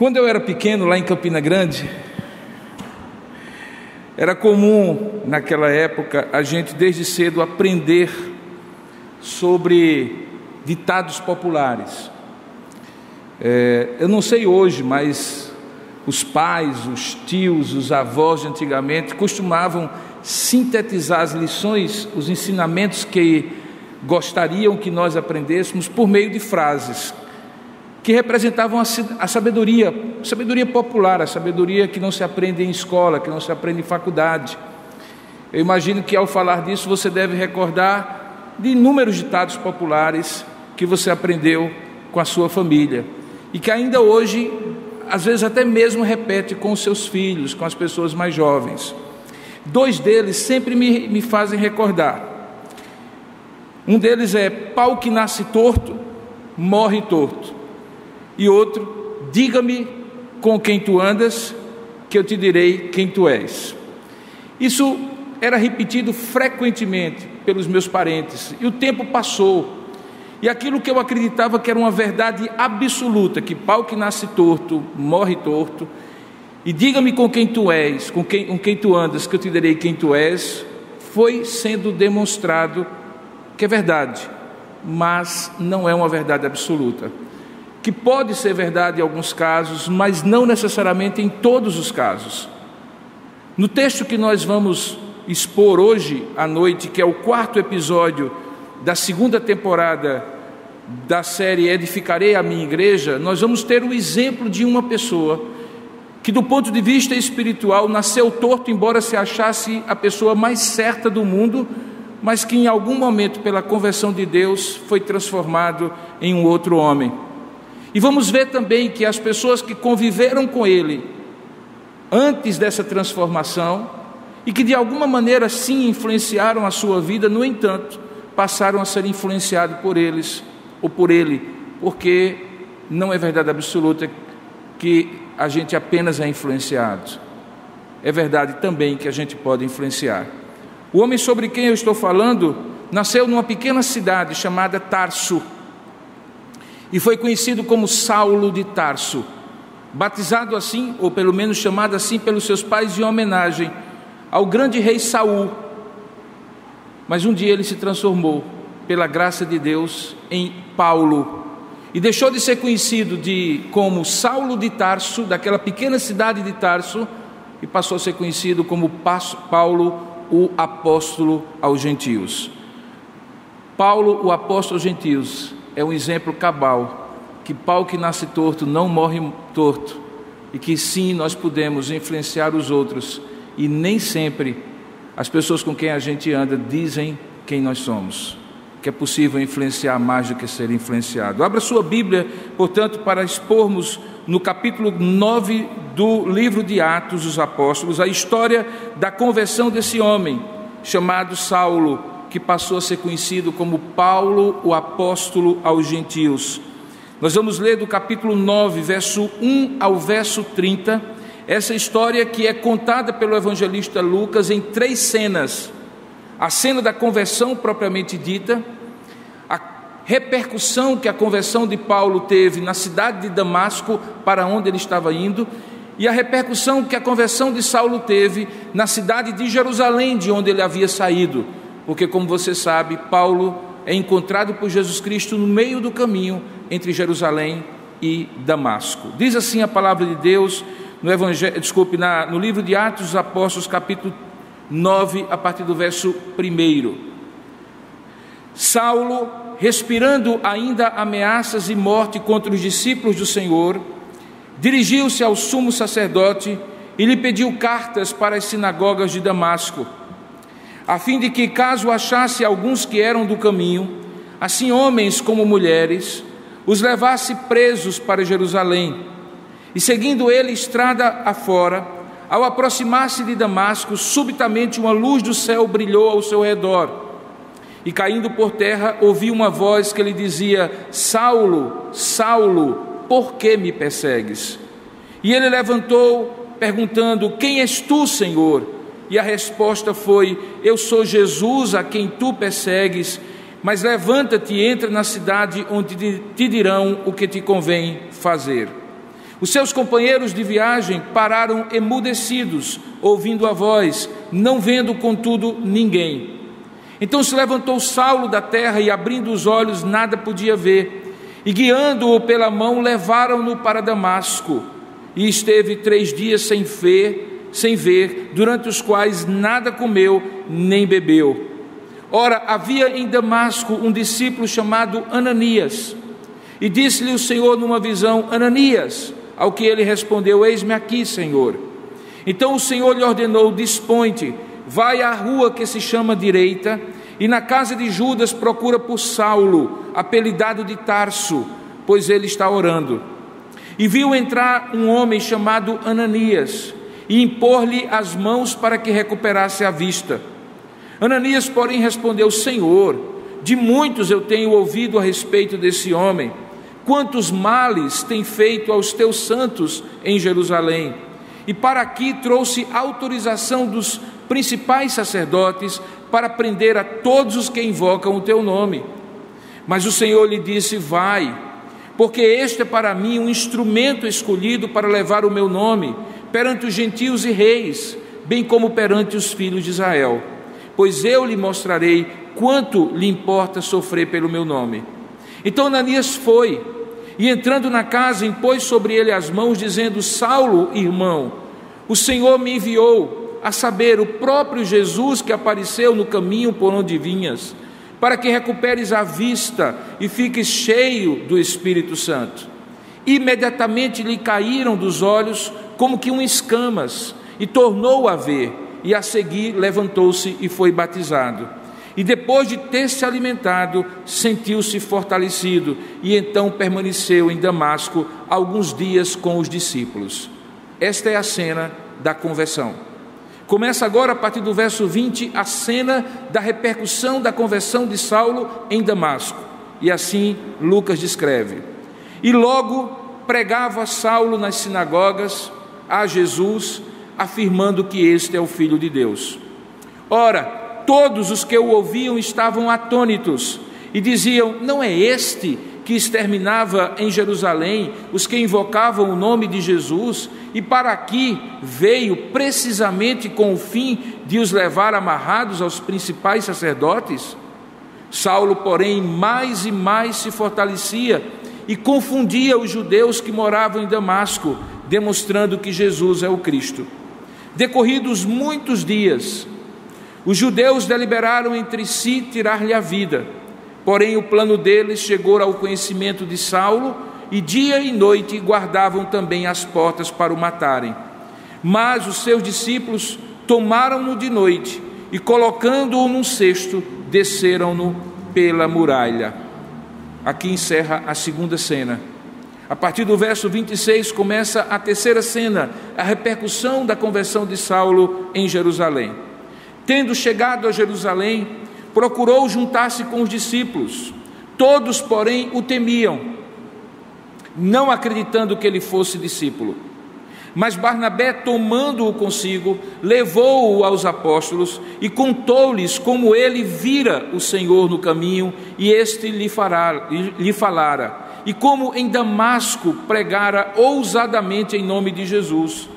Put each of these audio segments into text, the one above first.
Quando eu era pequeno, lá em Campina Grande, era comum naquela época a gente desde cedo aprender sobre ditados populares. Eu não sei hoje, mas os pais, os tios, os avós de antigamente costumavam sintetizar as lições, os ensinamentos que gostariam que nós aprendêssemos por meio de frases que representavam a sabedoria popular, a sabedoria que não se aprende em escola, que não se aprende em faculdade. Eu imagino que ao falar disso você deve recordar de inúmeros ditados populares que você aprendeu com a sua família e que ainda hoje, às vezes até mesmo repete com os seus filhos, com as pessoas mais jovens. Dois deles sempre me fazem recordar. Um deles é: pau que nasce torto, morre torto. E outro: diga-me com quem tu andas, que eu te direi quem tu és. Isso era repetido frequentemente pelos meus parentes, e o tempo passou, e aquilo que eu acreditava que era uma verdade absoluta, que pau que nasce torto, morre torto, e diga-me com quem tu és, com quem tu andas, que eu te direi quem tu és, foi sendo demonstrado que é verdade, mas não é uma verdade absoluta, que pode ser verdade em alguns casos, mas não necessariamente em todos os casos. No texto que nós vamos expor hoje à noite, que é o 4º episódio da 2ª temporada da série Edificarei a Minha Igreja, nós vamos ter o exemplo de uma pessoa que, do ponto de vista espiritual, nasceu torto, embora se achasse a pessoa mais certa do mundo, mas que em algum momento, pela conversão de Deus, foi transformado em um outro homem. E vamos ver também que as pessoas que conviveram com ele antes dessa transformação e que de alguma maneira sim influenciaram a sua vida, no entanto, passaram a ser influenciados por eles ou por ele, porque não é verdade absoluta que a gente apenas é influenciado. É verdade também que a gente pode influenciar. O homem sobre quem eu estou falando nasceu numa pequena cidade chamada Tarso, e foi conhecido como Saulo de Tarso, batizado assim, ou pelo menos chamado assim pelos seus pais, em homenagem ao grande rei Saul. Mas um dia ele se transformou, pela graça de Deus, em Paulo, e deixou de ser conhecido como Saulo de Tarso, daquela pequena cidade de Tarso, e passou a ser conhecido como Paulo, o apóstolo aos gentios. Paulo, o apóstolo aos gentios, é um exemplo cabal, que pau que nasce torto não morre torto, e que sim, nós podemos influenciar os outros, e nem sempre as pessoas com quem a gente anda dizem quem nós somos, que é possível influenciar mais do que ser influenciado. Abra sua Bíblia, portanto, para expormos no capítulo 9 do livro de Atos dos Apóstolos a história da conversão desse homem chamado Saulo, que passou a ser conhecido como Paulo, o apóstolo aos gentios. Nós vamos ler do capítulo 9, verso 1 ao verso 30, essa história que é contada pelo evangelista Lucas em 3 cenas. A cena da conversão propriamente dita, a repercussão que a conversão de Paulo teve na cidade de Damasco, para onde ele estava indo, e a repercussão que a conversão de Saulo teve na cidade de Jerusalém, de onde ele havia saído. Porque, como você sabe, Paulo é encontrado por Jesus Cristo no meio do caminho entre Jerusalém e Damasco. Diz assim a palavra de Deus no livro de Atos dos Apóstolos, capítulo 9, a partir do verso 1. Saulo, respirando ainda ameaças e morte contra os discípulos do Senhor, dirigiu-se ao sumo sacerdote e lhe pediu cartas para as sinagogas de Damasco, a fim de que, caso achasse alguns que eram do caminho, assim homens como mulheres, os levasse presos para Jerusalém. E seguindo ele estrada afora, ao aproximar-se de Damasco, subitamente uma luz do céu brilhou ao seu redor, e caindo por terra, ouviu uma voz que lhe dizia: Saulo, Saulo, por que me persegues? E ele levantou, perguntando: quem és tu, Senhor? E a resposta foi: eu sou Jesus a quem tu persegues, mas levanta-te e entra na cidade, onde te dirão o que te convém fazer. Os seus companheiros de viagem pararam emudecidos, ouvindo a voz, não vendo, contudo, ninguém. Então se levantou Saulo da terra e, abrindo os olhos, nada podia ver. E, guiando-o pela mão, levaram-no para Damasco. E esteve 3 dias sem ver, durante os quais nada comeu nem bebeu. Ora, havia em Damasco um discípulo chamado Ananias. E disse-lhe o Senhor numa visão: Ananias. Ao que ele respondeu: Eis-me aqui, Senhor. Então o Senhor lhe ordenou: Dispõe-te, vai à rua que se chama Direita, e na casa de Judas procura por Saulo, apelidado de Tarso, pois ele está orando. E viu entrar um homem chamado Ananias, e impor-lhe as mãos para que recuperasse a vista. Ananias, porém, respondeu: Senhor, de muitos eu tenho ouvido a respeito desse homem, quantos males tem feito aos teus santos em Jerusalém. E para aqui trouxe autorização dos principais sacerdotes para prender a todos os que invocam o teu nome. Mas o Senhor lhe disse: Vai, porque este é para mim um instrumento escolhido para levar o meu nome perante os gentios e reis, bem como perante os filhos de Israel. Pois eu lhe mostrarei quanto lhe importa sofrer pelo meu nome. Então Ananias foi, e entrando na casa, impôs sobre ele as mãos, dizendo: Saulo, irmão, o Senhor me enviou, a saber, o próprio Jesus que apareceu no caminho por onde vinhas, para que recuperes a vista e fiques cheio do Espírito Santo. Imediatamente lhe caíram dos olhos como que escamas, e tornou a ver, e a seguir levantou-se e foi batizado. E depois de ter se alimentado, sentiu-se fortalecido, e então permaneceu em Damasco alguns dias com os discípulos. Esta é a cena da conversão. Começa agora, a partir do verso 20, a cena da repercussão da conversão de Saulo em Damasco. E assim Lucas descreve: E logo pregava Saulo nas sinagogas a Jesus, afirmando que este é o Filho de Deus. Ora, todos os que o ouviam estavam atônitos e diziam: Não é este que exterminava em Jerusalém os que invocavam o nome de Jesus, e para aqui veio precisamente com o fim de os levar amarrados aos principais sacerdotes? Saulo, porém, mais e mais se fortalecia e confundia os judeus que moravam em Damasco, demonstrando que Jesus é o Cristo. Decorridos muitos dias, os judeus deliberaram entre si tirar-lhe a vida. Porém, o plano deles chegou ao conhecimento de Saulo, e dia e noite guardavam também as portas para o matarem. Mas os seus discípulos tomaram-no de noite e, colocando-o num cesto, desceram-no pela muralha. Aqui encerra a segunda cena. A partir do verso 26 começa a terceira cena, a repercussão da conversão de Saulo em Jerusalém. Tendo chegado a Jerusalém, procurou juntar-se com os discípulos. Todos, porém, o temiam, não acreditando que ele fosse discípulo. Mas Barnabé, tomando-o consigo, levou-o aos apóstolos e contou-lhes como ele vira o Senhor no caminho e este lhe falara, e como em Damasco pregara ousadamente em nome de Jesus.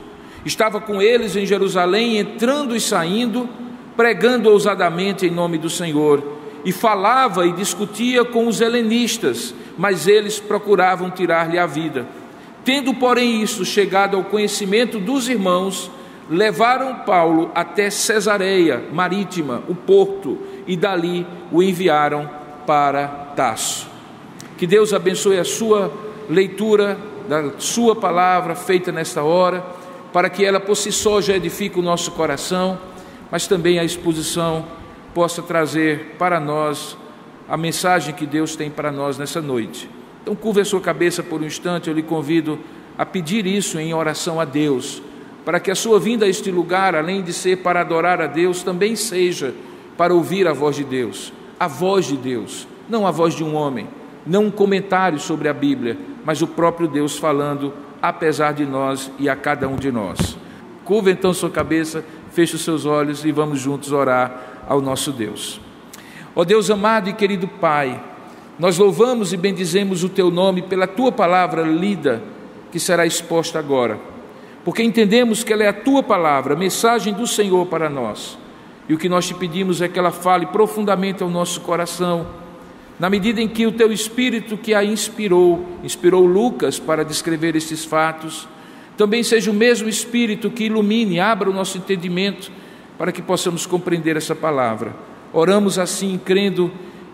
Estava com eles em Jerusalém, entrando e saindo, pregando ousadamente em nome do Senhor, e falava e discutia com os helenistas, mas eles procuravam tirar-lhe a vida. Tendo, porém, isso chegado ao conhecimento dos irmãos, levaram Paulo até Cesareia Marítima, o porto, e dali o enviaram para Tarso. Que Deus abençoe a sua leitura da sua palavra feita nesta hora, para que ela por si só já edifique o nosso coração, mas também a exposição possa trazer para nós a mensagem que Deus tem para nós nessa noite. Então, curva a sua cabeça por um instante, eu lhe convido a pedir isso em oração a Deus, para que a sua vinda a este lugar, além de ser para adorar a Deus, também seja para ouvir a voz de Deus, não a voz de um homem, não um comentário sobre a Bíblia, mas o próprio Deus falando, apesar de nós e a cada um de nós. Curva então sua cabeça, feche os seus olhos e vamos juntos orar ao nosso Deus. Ó Deus amado e querido Pai, nós louvamos e bendizemos o Teu nome pela Tua palavra lida que será exposta agora, porque entendemos que ela é a Tua palavra, a mensagem do Senhor para nós. E o que nós te pedimos é que ela fale profundamente ao nosso coração, na medida em que o Teu Espírito que a inspirou Lucas para descrever estes fatos, também seja o mesmo Espírito que ilumine, abra o nosso entendimento, para que possamos compreender essa palavra. Oramos assim, crendo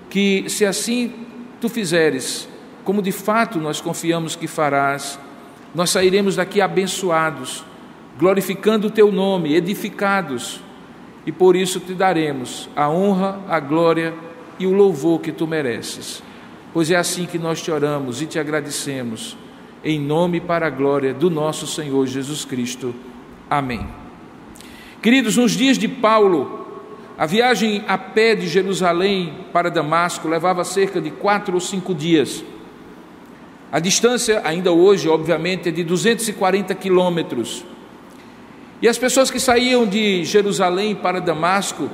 que, se assim Tu fizeres, como de fato nós confiamos que farás, nós sairemos daqui abençoados, glorificando o Teu nome, edificados, e por isso Te daremos a honra, a glória e o louvor que Tu mereces. Pois é assim que nós Te oramos e Te agradecemos, em nome e para a glória do nosso Senhor Jesus Cristo. Amém. Queridos, nos dias de Paulo, a viagem a pé de Jerusalém para Damasco levava cerca de 4 ou 5 dias. A distância, ainda hoje, obviamente, é de 240 quilômetros. E as pessoas que saíam de Jerusalém para Damasco,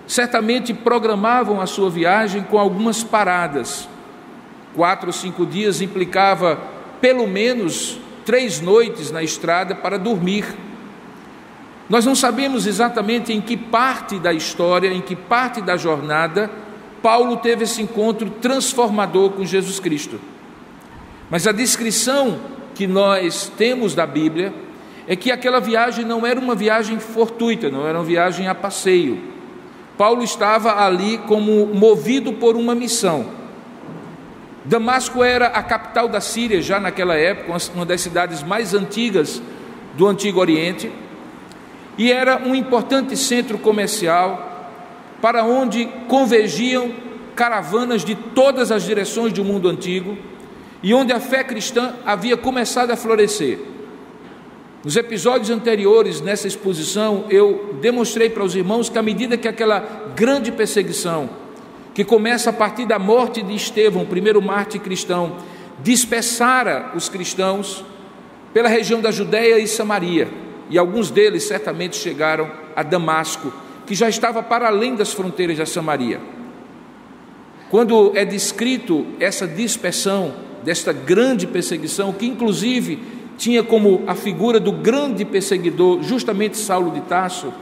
certamente programavam a sua viagem com algumas paradas. 4 ou 5 dias implicava pelo menos 3 noites na estrada para dormir. Nós não sabemos exatamente em que parte da história, em que parte da jornada, Paulo teve esse encontro transformador com Jesus Cristo. Mas a descrição que nós temos da Bíblia é que aquela viagem não era uma viagem fortuita, não era uma viagem a passeio. Paulo estava ali como movido por uma missão. Damasco era a capital da Síria já naquela época, uma das cidades mais antigas do Antigo Oriente, e era um importante centro comercial para onde convergiam caravanas de todas as direções do mundo antigo e onde a fé cristã havia começado a florescer. Nos episódios anteriores nessa exposição, eu demonstrei para os irmãos que à medida que aquela grande perseguição, que começa a partir da morte de Estevão, o primeiro mártir cristão, dispersara os cristãos pela região da Judeia e Samaria, e alguns deles certamente chegaram a Damasco, que já estava para além das fronteiras da Samaria. Quando é descrito essa dispersão, desta grande perseguição, que inclusive tinha como a figura do grande perseguidor, justamente Saulo de Tarso,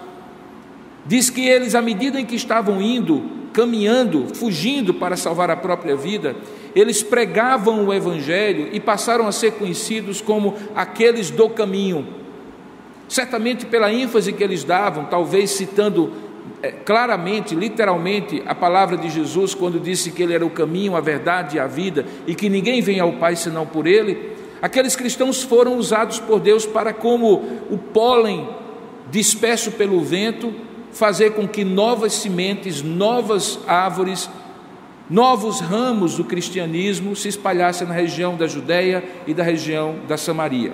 diz que eles, à medida em que estavam indo, caminhando, fugindo para salvar a própria vida, eles pregavam o Evangelho e passaram a ser conhecidos como aqueles do caminho. Certamente pela ênfase que eles davam, talvez citando claramente, literalmente, a palavra de Jesus, quando disse que Ele era o caminho, a verdade e a vida, e que ninguém vem ao Pai senão por Ele, aqueles cristãos foram usados por Deus para, como o pólen disperso pelo vento, fazer com que novas sementes, novas árvores, novos ramos do cristianismo se espalhassem na região da Judeia e da região da Samaria.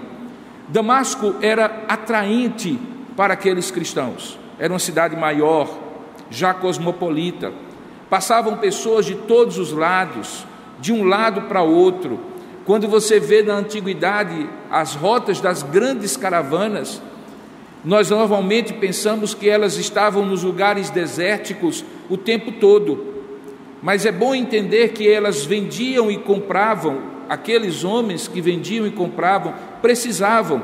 Damasco era atraente para aqueles cristãos, era uma cidade maior, já cosmopolita, passavam pessoas de todos os lados, de um lado para outro. Quando você vê na antiguidade as rotas das grandes caravanas, nós normalmente pensamos que elas estavam nos lugares desérticos o tempo todo, mas é bom entender que elas vendiam e compravam. Aqueles homens que vendiam e compravam precisavam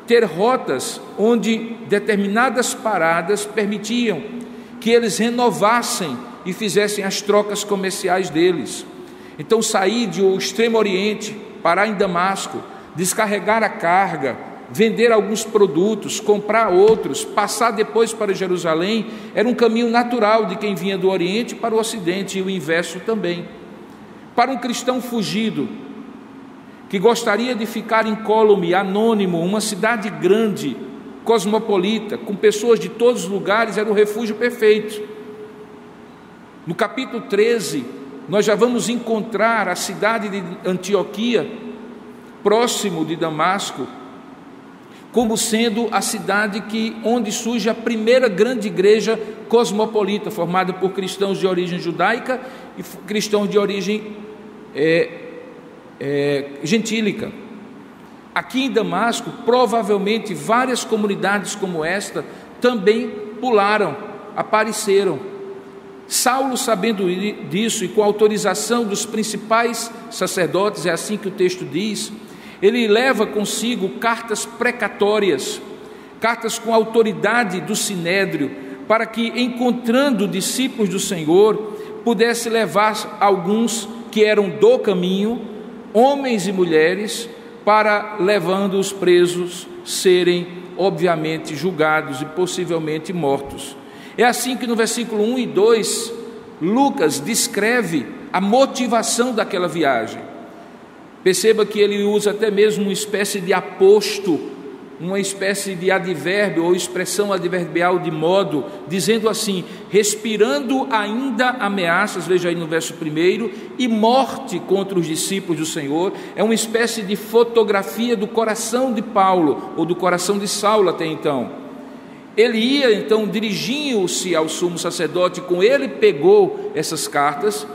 ter rotas onde determinadas paradas permitiam que eles renovassem e fizessem as trocas comerciais deles. Então, sair do Extremo Oriente, parar em Damasco, descarregar a carga, vender alguns produtos, comprar outros, passar depois para Jerusalém, era um caminho natural de quem vinha do Oriente para o Ocidente, e o inverso também. Para um cristão fugido, que gostaria de ficar incólume, anônimo, uma cidade grande, cosmopolita, com pessoas de todos os lugares, era o refúgio perfeito. No capítulo 13, nós já vamos encontrar a cidade de Antioquia, próximo de Damasco, como sendo a cidade onde surge a primeira grande igreja cosmopolita, formada por cristãos de origem judaica e cristãos de origem gentílica. Aqui em Damasco, provavelmente várias comunidades como esta também pularam, apareceram. Saulo, sabendo disso e com autorização dos principais sacerdotes, é assim que o texto diz, ele leva consigo cartas precatórias, cartas com autoridade do Sinédrio, para que, encontrando discípulos do Senhor, pudesse levar alguns que eram do caminho, homens e mulheres, para, levando os presos, serem obviamente julgados e possivelmente mortos. É assim que no versículo 1 e 2, Lucas descreve a motivação daquela viagem. Perceba que ele usa até mesmo uma espécie de aposto, uma espécie de advérbio ou expressão adverbial de modo, dizendo assim: respirando ainda ameaças, veja aí no verso 1, e morte contra os discípulos do Senhor. É uma espécie de fotografia do coração de Paulo, ou do coração de Saulo até então. Ele ia então, dirigindo-se ao sumo sacerdote, com ele pegou essas cartas,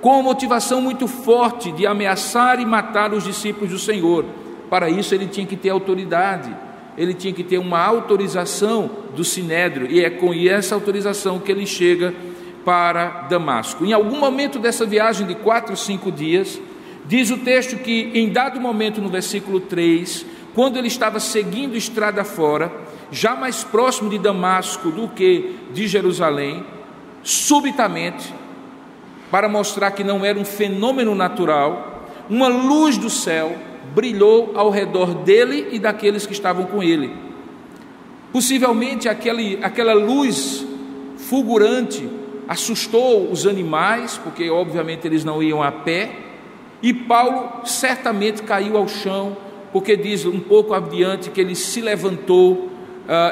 com uma motivação muito forte de ameaçar e matar os discípulos do Senhor. Para isso ele tinha que ter autoridade, ele tinha que ter uma autorização do Sinédrio, e é com essa autorização que ele chega para Damasco. Em algum momento dessa viagem de 4 ou 5 dias, diz o texto que em dado momento, no versículo 3, quando ele estava seguindo estrada fora, já mais próximo de Damasco do que de Jerusalém, subitamente, para mostrar que não era um fenômeno natural, uma luz do céu brilhou ao redor dele e daqueles que estavam com ele. Possivelmente aquela luz fulgurante assustou os animais, porque obviamente eles não iam a pé, e Paulo certamente caiu ao chão, porque diz um pouco adiante que ele se levantou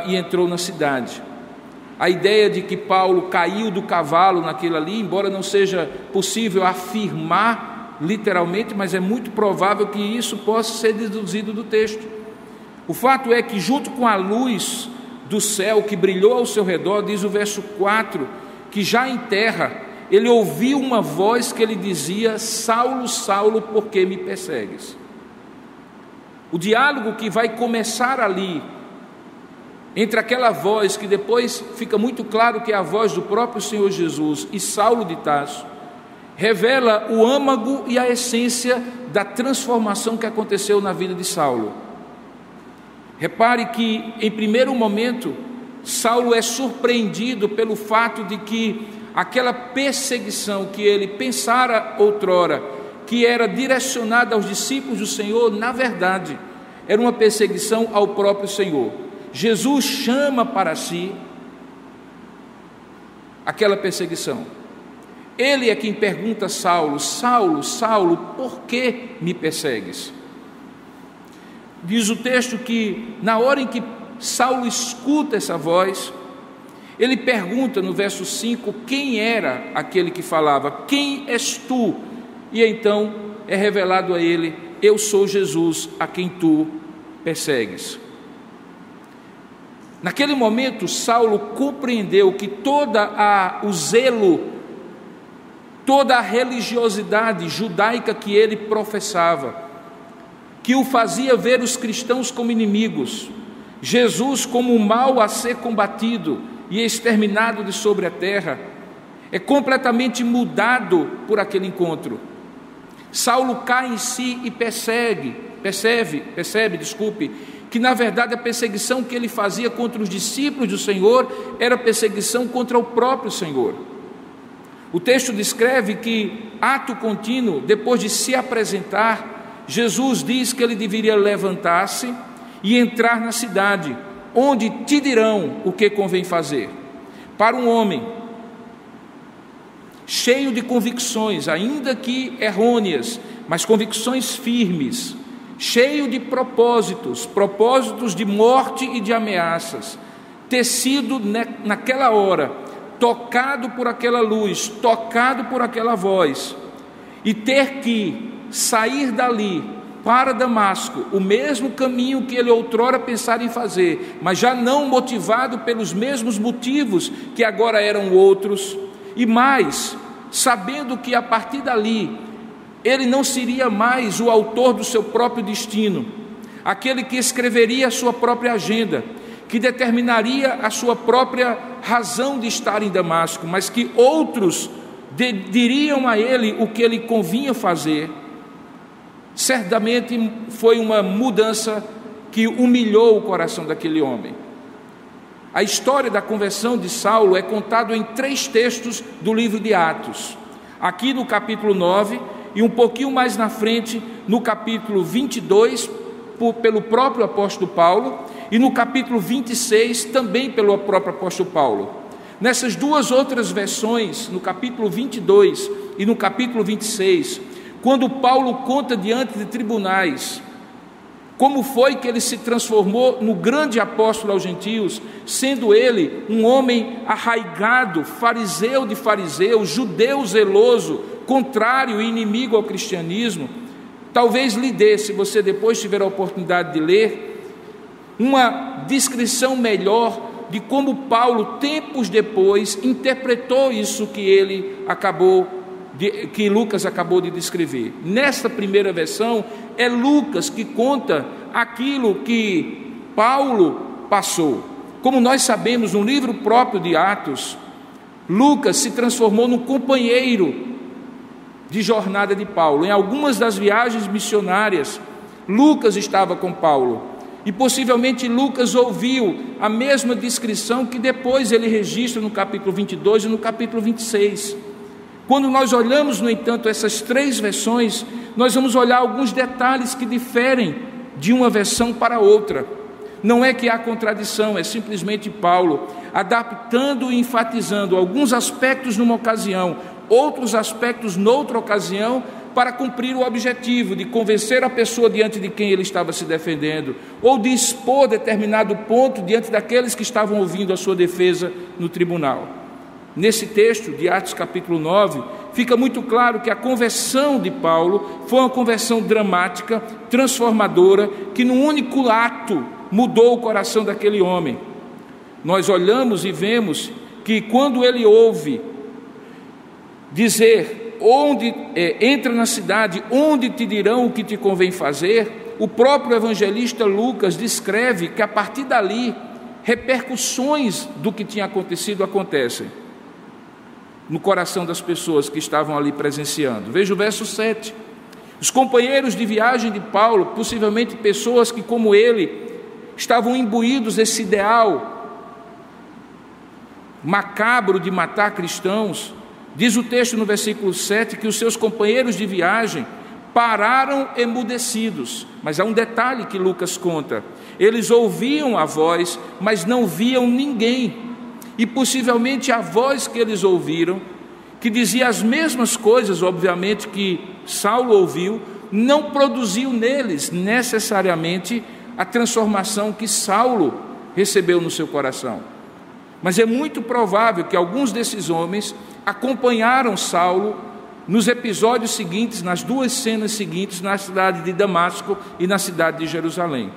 e entrou na cidade. A ideia de que Paulo caiu do cavalo naquilo ali, embora não seja possível afirmar literalmente, mas é muito provável que isso possa ser deduzido do texto. O fato é que, junto com a luz do céu que brilhou ao seu redor, diz o verso 4, que já em terra ele ouviu uma voz que lhe dizia: Saulo, Saulo, por que me persegues? O diálogo que vai começar ali, entre aquela voz, que depois fica muito claro que é a voz do próprio Senhor Jesus, e Saulo de Tarso, revela o âmago e a essência da transformação que aconteceu na vida de Saulo. Repare que, em primeiro momento, Saulo é surpreendido pelo fato de que aquela perseguição que ele pensara outrora, que era direcionada aos discípulos do Senhor, na verdade, era uma perseguição ao próprio Senhor. Jesus chama para si aquela perseguição. Ele é quem pergunta a Saulo: Saulo, Saulo, por que me persegues? Diz o texto que, na hora em que Saulo escuta essa voz, ele pergunta no verso 5 quem era aquele que falava: quem és tu? E então é revelado a ele: eu sou Jesus a quem tu persegues. Naquele momento, Saulo compreendeu que o zelo, toda a religiosidade judaica que ele professava, que o fazia ver os cristãos como inimigos, Jesus como um mal a ser combatido e exterminado de sobre a terra, é completamente mudado por aquele encontro. Saulo cai em si e percebe, que na verdade a perseguição que ele fazia contra os discípulos do Senhor era perseguição contra o próprio Senhor. O texto descreve que, ato contínuo, depois de se apresentar, Jesus diz que ele deveria levantar-se e entrar na cidade, onde te dirão o que convém fazer. Para um homem cheio de convicções, ainda que errôneas, mas convicções firmes, cheio de propósitos de morte e de ameaças, ter sido naquela hora tocado por aquela luz, tocado por aquela voz, e ter que sair dali para Damasco, o mesmo caminho que ele outrora pensara em fazer, mas já não motivado pelos mesmos motivos que agora eram outros, e mais, sabendo que a partir dali ele não seria mais o autor do seu próprio destino, aquele que escreveria a sua própria agenda, que determinaria a sua própria razão de estar em Damasco, mas que outros diriam a ele o que ele convinha fazer. certamente foi uma mudança que humilhou o coração daquele homem. A história da conversão de Saulo é contada em 3 textos do livro de Atos. Aqui no capítulo 9 e um pouquinho mais na frente, no capítulo 22, pelo próprio apóstolo Paulo, e no capítulo 26, também pelo próprio apóstolo Paulo. Nessas 2 outras versões, no capítulo 22 e no capítulo 26, quando Paulo conta diante de tribunais como foi que ele se transformou no grande apóstolo aos gentios, sendo ele um homem arraigado, fariseu de fariseus, judeu zeloso, contrário e inimigo ao cristianismo, talvez lhe dê, se você depois tiver a oportunidade de ler, uma descrição melhor de como Paulo, tempos depois, interpretou isso que que Lucas acabou de descrever. Nesta primeira versão, é Lucas que conta aquilo que Paulo passou. Como nós sabemos, no livro próprio de Atos, Lucas se transformou num companheiro de jornada de Paulo. Em algumas das viagens missionárias, Lucas estava com Paulo. E possivelmente Lucas ouviu a mesma descrição que depois ele registra no capítulo 22 e no capítulo 26. Quando nós olhamos, no entanto, essas 3 versões, nós vamos olhar alguns detalhes que diferem de uma versão para outra. Não é que há contradição, é simplesmente Paulo adaptando e enfatizando alguns aspectos numa ocasião, outros aspectos noutra ocasião, para cumprir o objetivo de convencer a pessoa diante de quem ele estava se defendendo, ou de expor determinado ponto diante daqueles que estavam ouvindo a sua defesa no tribunal. Nesse texto de Atos capítulo 9, fica muito claro que a conversão de Paulo foi uma conversão dramática, transformadora, que num único ato mudou o coração daquele homem. Nós olhamos e vemos que quando ele ouve dizer, entra na cidade, onde te dirão o que te convém fazer, o próprio evangelista Lucas descreve que a partir dali, repercussões do que tinha acontecido acontecem no coração das pessoas que estavam ali presenciando. Veja o verso 7. Os companheiros de viagem de Paulo, possivelmente pessoas que, como ele, estavam imbuídos desse ideal macabro de matar cristãos, diz o texto no versículo 7 que os seus companheiros de viagem pararam emudecidos. Mas há um detalhe que Lucas conta: eles ouviam a voz, mas não viam ninguém. E possivelmente a voz que eles ouviram, que dizia as mesmas coisas, obviamente, que Saulo ouviu, não produziu neles necessariamente a transformação que Saulo recebeu no seu coração. Mas é muito provável que alguns desses homens acompanharam Saulo nos episódios seguintes, nas 2 cenas seguintes, na cidade de Damasco e na cidade de Jerusalém.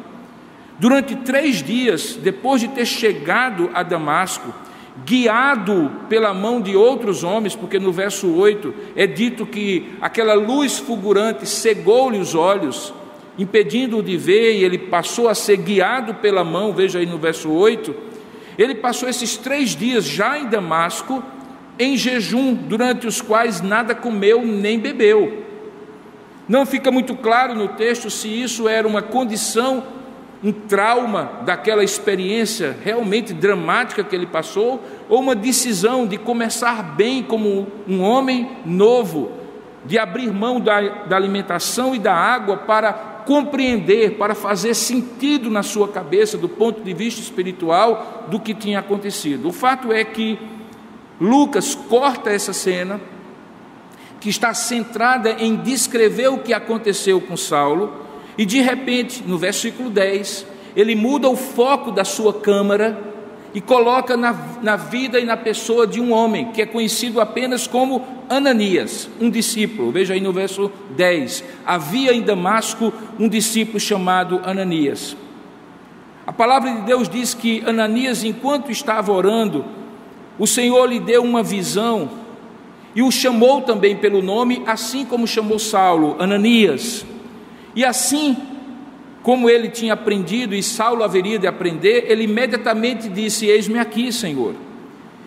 Durante 3 dias, depois de ter chegado a Damasco, guiado pela mão de outros homens, porque no verso 8 é dito que aquela luz fulgurante cegou-lhe os olhos, impedindo-o de ver, e ele passou a ser guiado pela mão. Veja aí no verso 8, ele passou esses 3 dias já em Damasco, em jejum, durante os quais nada comeu nem bebeu. Não fica muito claro no texto se isso era uma condição, um trauma daquela experiência realmente dramática que ele passou, ou uma decisão de começar bem como um homem novo, de abrir mão da alimentação e da água para compreender, para fazer sentido na sua cabeça, do ponto de vista espiritual, do que tinha acontecido. O fato é que Lucas corta essa cena, que está centrada em descrever o que aconteceu com Saulo, e de repente, no versículo 10, ele muda o foco da sua câmara e coloca na vida e na pessoa de um homem que é conhecido apenas como Ananias, um discípulo. Veja aí no verso 10, havia em Damasco um discípulo chamado Ananias. A palavra de Deus diz que Ananias, enquanto estava orando, o Senhor lhe deu uma visão e o chamou também pelo nome, assim como chamou Saulo, Ananias. E assim como ele tinha aprendido e Saulo haveria de aprender, ele imediatamente disse: eis-me aqui, Senhor.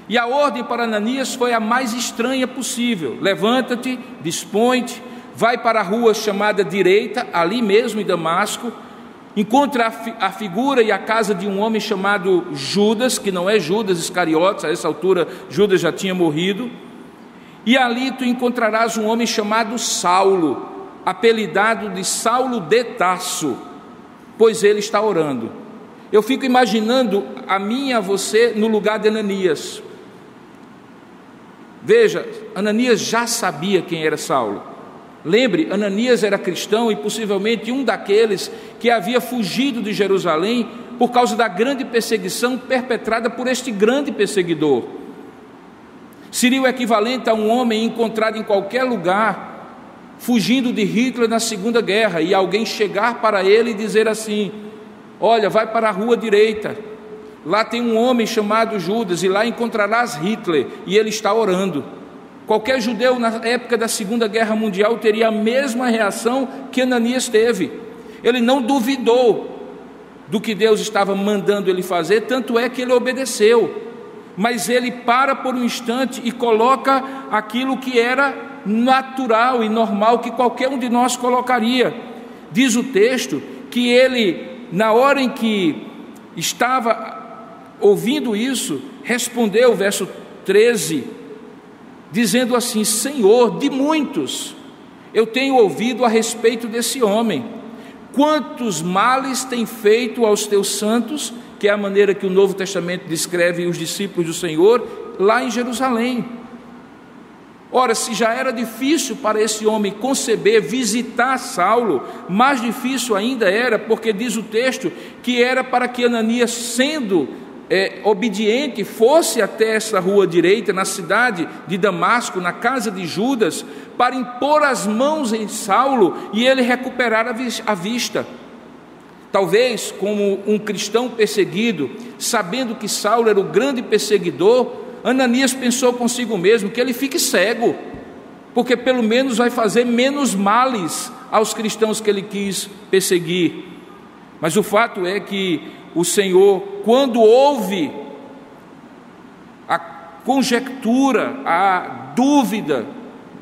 E a ordem para Ananias foi a mais estranha possível: levanta-te, dispõe-te, vai para a rua chamada direita, ali mesmo em Damasco, encontra a figura e a casa de um homem chamado Judas, que não é Judas Iscariotes, a essa altura Judas já tinha morrido, e ali tu encontrarás um homem chamado Saulo, apelidado de Saulo de Tarso, pois ele está orando. Eu fico imaginando a mim e a você no lugar de Ananias. Veja, Ananias já sabia quem era Saulo. Lembre, Ananias era cristão e possivelmente um daqueles que havia fugido de Jerusalém por causa da grande perseguição perpetrada por este grande perseguidor. Seria o equivalente a um homem encontrado em qualquer lugar, fugindo de Hitler na Segunda Guerra, e alguém chegar para ele e dizer assim: olha, vai para a rua direita, lá tem um homem chamado Judas, e lá encontrarás Hitler, e ele está orando. Qualquer judeu na época da Segunda Guerra Mundial teria a mesma reação que Ananias teve. Ele não duvidou do que Deus estava mandando ele fazer, tanto é que ele obedeceu. Mas ele para por um instante e coloca aquilo que era natural e normal, que qualquer um de nós colocaria. Diz o texto que ele, na hora em que estava ouvindo isso, respondeu, verso 13, dizendo assim: Senhor, de muitos eu tenho ouvido a respeito desse homem, quantos males tem feito aos teus santos, que é a maneira que o Novo Testamento descreve os discípulos do Senhor, lá em Jerusalém. Ora, se já era difícil para esse homem conceber, visitar Saulo, mais difícil ainda era, porque diz o texto que era para que Ananias, sendo obediente, fosse até essa rua direita, na cidade de Damasco, na casa de Judas, para impor as mãos em Saulo e ele recuperar a vista. Talvez, como um cristão perseguido, sabendo que Saulo era o grande perseguidor, Ananias pensou consigo mesmo que ele fique cego, porque pelo menos vai fazer menos males aos cristãos que ele quis perseguir. Mas o fato é que o Senhor, quando ouve a conjectura, a dúvida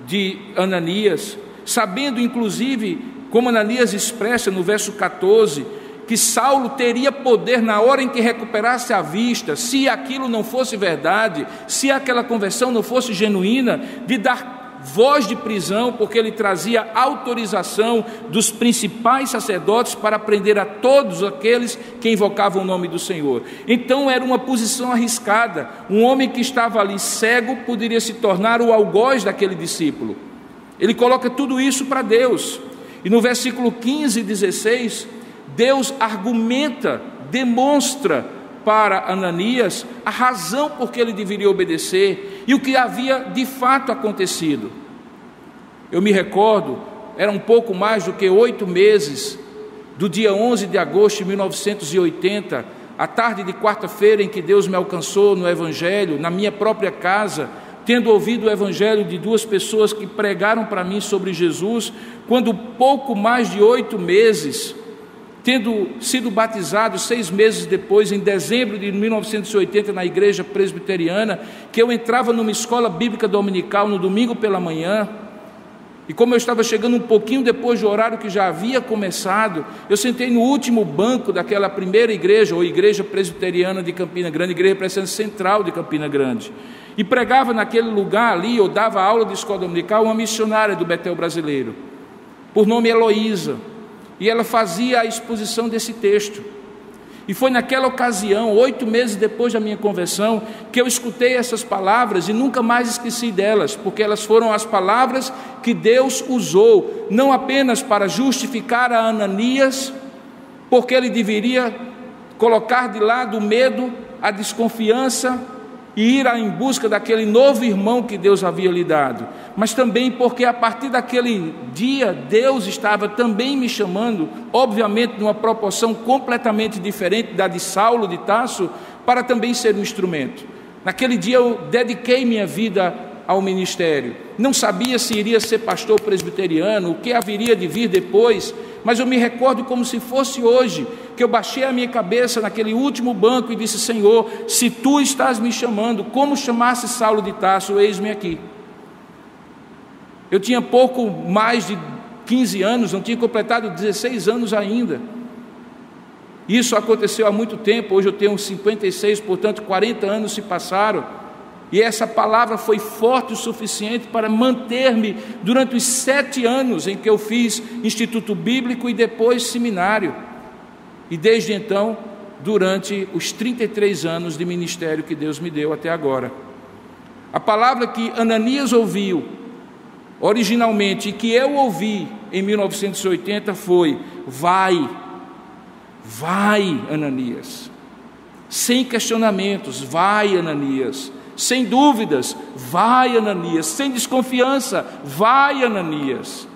de Ananias, sabendo inclusive, como Ananias expressa no verso 14, que Saulo teria poder na hora em que recuperasse a vista, se aquilo não fosse verdade, se aquela conversão não fosse genuína, de dar voz de prisão, porque ele trazia autorização dos principais sacerdotes para prender a todos aqueles que invocavam o nome do Senhor. Então era uma posição arriscada. Um homem que estava ali cego poderia se tornar o algoz daquele discípulo. Ele coloca tudo isso para Deus, e no versículo 15 e 16, Deus argumenta, demonstra para Ananias a razão por que ele deveria obedecer e o que havia de fato acontecido. Eu me recordo, era um pouco mais do que 8 meses do dia 11 de agosto de 1980, a tarde de quarta-feira em que Deus me alcançou no Evangelho, na minha própria casa, tendo ouvido o Evangelho de 2 pessoas que pregaram para mim sobre Jesus, quando pouco mais de 8 meses, tendo sido batizado 6 meses depois, em dezembro de 1980, na igreja presbiteriana, que eu entrava numa escola bíblica dominical no domingo pela manhã, e como eu estava chegando um pouquinho depois do horário que já havia começado, eu sentei no último banco daquela primeira igreja, ou igreja presbiteriana de Campina Grande, igreja presbiteriana central de Campina Grande, e pregava naquele lugar ali, ou dava aula de escola dominical, uma missionária do Betel brasileiro, por nome Heloísa, e ela fazia a exposição desse texto. E foi naquela ocasião, 8 meses depois da minha conversão, que eu escutei essas palavras e nunca mais esqueci delas, porque elas foram as palavras que Deus usou, não apenas para justificar a Ananias, porque ele deveria colocar de lado o medo, a desconfiança, e ir em busca daquele novo irmão que Deus havia lhe dado, mas também porque a partir daquele dia Deus estava também me chamando, obviamente numa proporção completamente diferente da de Saulo de Tarso, para também ser um instrumento. Naquele dia eu dediquei minha vida ao ministério, não sabia se iria ser pastor presbiteriano, o que haveria de vir depois, mas eu me recordo como se fosse hoje, que eu baixei a minha cabeça naquele último banco e disse: Senhor, se Tu estás me chamando, como chamasse Saulo de Tarso, eis-me aqui. Eu tinha pouco mais de 15 anos, não tinha completado 16 anos ainda. Isso aconteceu há muito tempo, hoje eu tenho 56, portanto 40 anos se passaram. E essa palavra foi forte o suficiente para manter-me durante os 7 anos em que eu fiz Instituto Bíblico e depois seminário. E desde então, durante os 33 anos de ministério que Deus me deu até agora. A palavra que Ananias ouviu originalmente e que eu ouvi em 1980 foi: vai, Ananias. Sem questionamentos, vai, Ananias. Sem dúvidas, vai, Ananias. Sem desconfiança, vai, Ananias.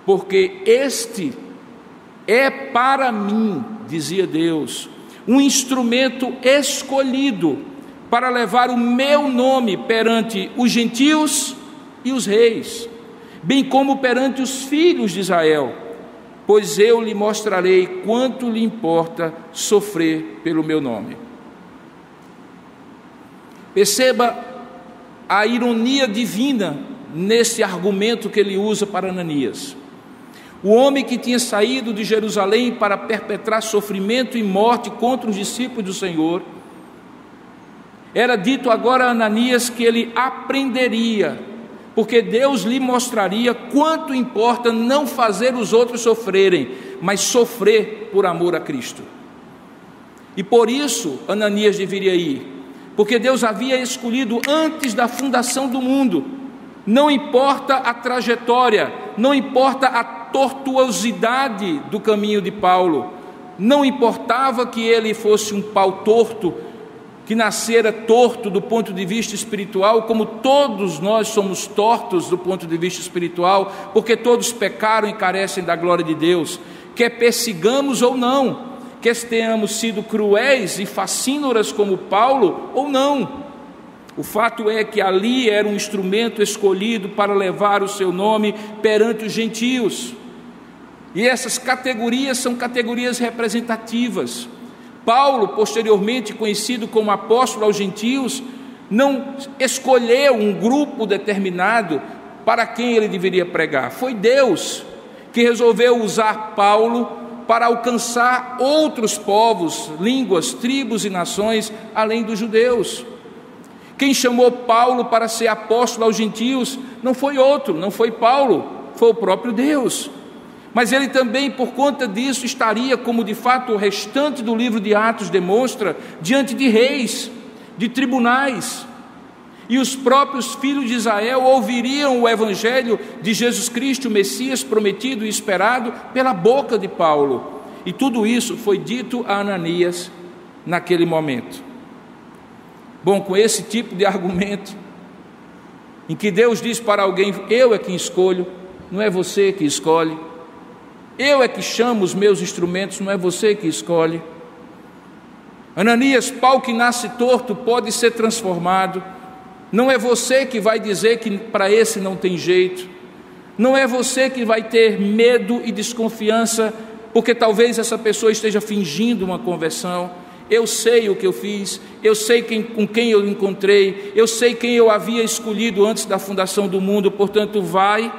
Porque este é para mim, dizia Deus, um instrumento escolhido para levar o meu nome perante os gentios e os reis, bem como perante os filhos de Israel, pois eu lhe mostrarei quanto lhe importa sofrer pelo meu nome. Perceba a ironia divina nesse argumento que ele usa para Ananias. O homem que tinha saído de Jerusalém para perpetrar sofrimento e morte contra os discípulos do Senhor, era dito agora a Ananias que ele aprenderia, porque Deus lhe mostraria quanto importa não fazer os outros sofrerem, mas sofrer por amor a Cristo. E por isso Ananias deveria ir, porque Deus havia escolhido antes da fundação do mundo. Não importa a trajetória, não importa a tortuosidade do caminho de Paulo, não importava que ele fosse um pau torto, que nascera torto do ponto de vista espiritual, como todos nós somos tortos do ponto de vista espiritual, porque todos pecaram e carecem da glória de Deus, quer persigamos ou não, quer tenhamos sido cruéis e facínoras como Paulo ou não. O fato é que ali era um instrumento escolhido para levar o seu nome perante os gentios. E essas categorias são categorias representativas. Paulo, posteriormente conhecido como apóstolo aos gentios, não escolheu um grupo determinado para quem ele deveria pregar. Foi Deus que resolveu usar Paulo para alcançar outros povos, línguas, tribos e nações, além dos judeus. Quem chamou Paulo para ser apóstolo aos gentios não foi outro, não foi Paulo, foi o próprio Deus. Mas ele também, por conta disso, estaria, como de fato o restante do livro de Atos demonstra, diante de reis, de tribunais. E os próprios filhos de Israel ouviriam o evangelho de Jesus Cristo, o Messias prometido e esperado, pela boca de Paulo. E tudo isso foi dito a Ananias naquele momento. Bom, com esse tipo de argumento, em que Deus diz para alguém: eu é quem escolho, não é você que escolhe. Eu é que chamo os meus instrumentos, não é você que escolhe. Ananias, pau que nasce torto pode ser transformado. Não é você que vai dizer que para esse não tem jeito. Não é você que vai ter medo e desconfiança, porque talvez essa pessoa esteja fingindo uma conversão. Eu sei o que eu fiz, eu sei com quem eu encontrei, eu sei quem eu havia escolhido antes da fundação do mundo, portanto vai,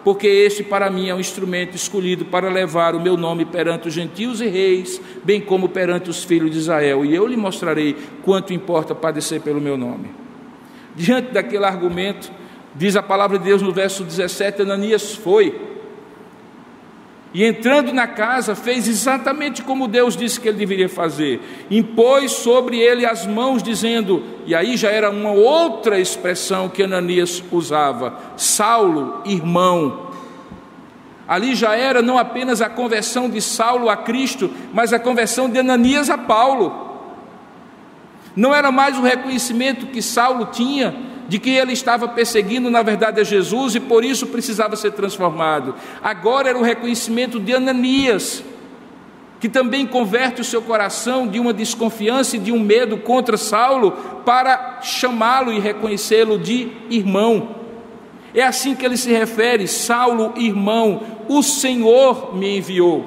porque este para mim é um instrumento escolhido para levar o meu nome perante os gentios e reis, bem como perante os filhos de Israel, e eu lhe mostrarei quanto importa padecer pelo meu nome. Diante daquele argumento, diz a palavra de Deus no verso 17, Ananias foi, e entrando na casa, fez exatamente como Deus disse que ele deveria fazer, impôs sobre ele as mãos, dizendo, e aí já era uma outra expressão que Ananias usava, Saulo, irmão. Ali já era não apenas a conversão de Saulo a Cristo, mas a conversão de Ananias a Paulo. Não era mais o reconhecimento que Saulo tinha de que ele estava perseguindo na verdade a Jesus e por isso precisava ser transformado. Agora era o reconhecimento de Ananias, que também converte o seu coração de uma desconfiança e de um medo contra Saulo para chamá-lo e reconhecê-lo de irmão. É assim que ele se refere, Saulo, irmão, o Senhor me enviou,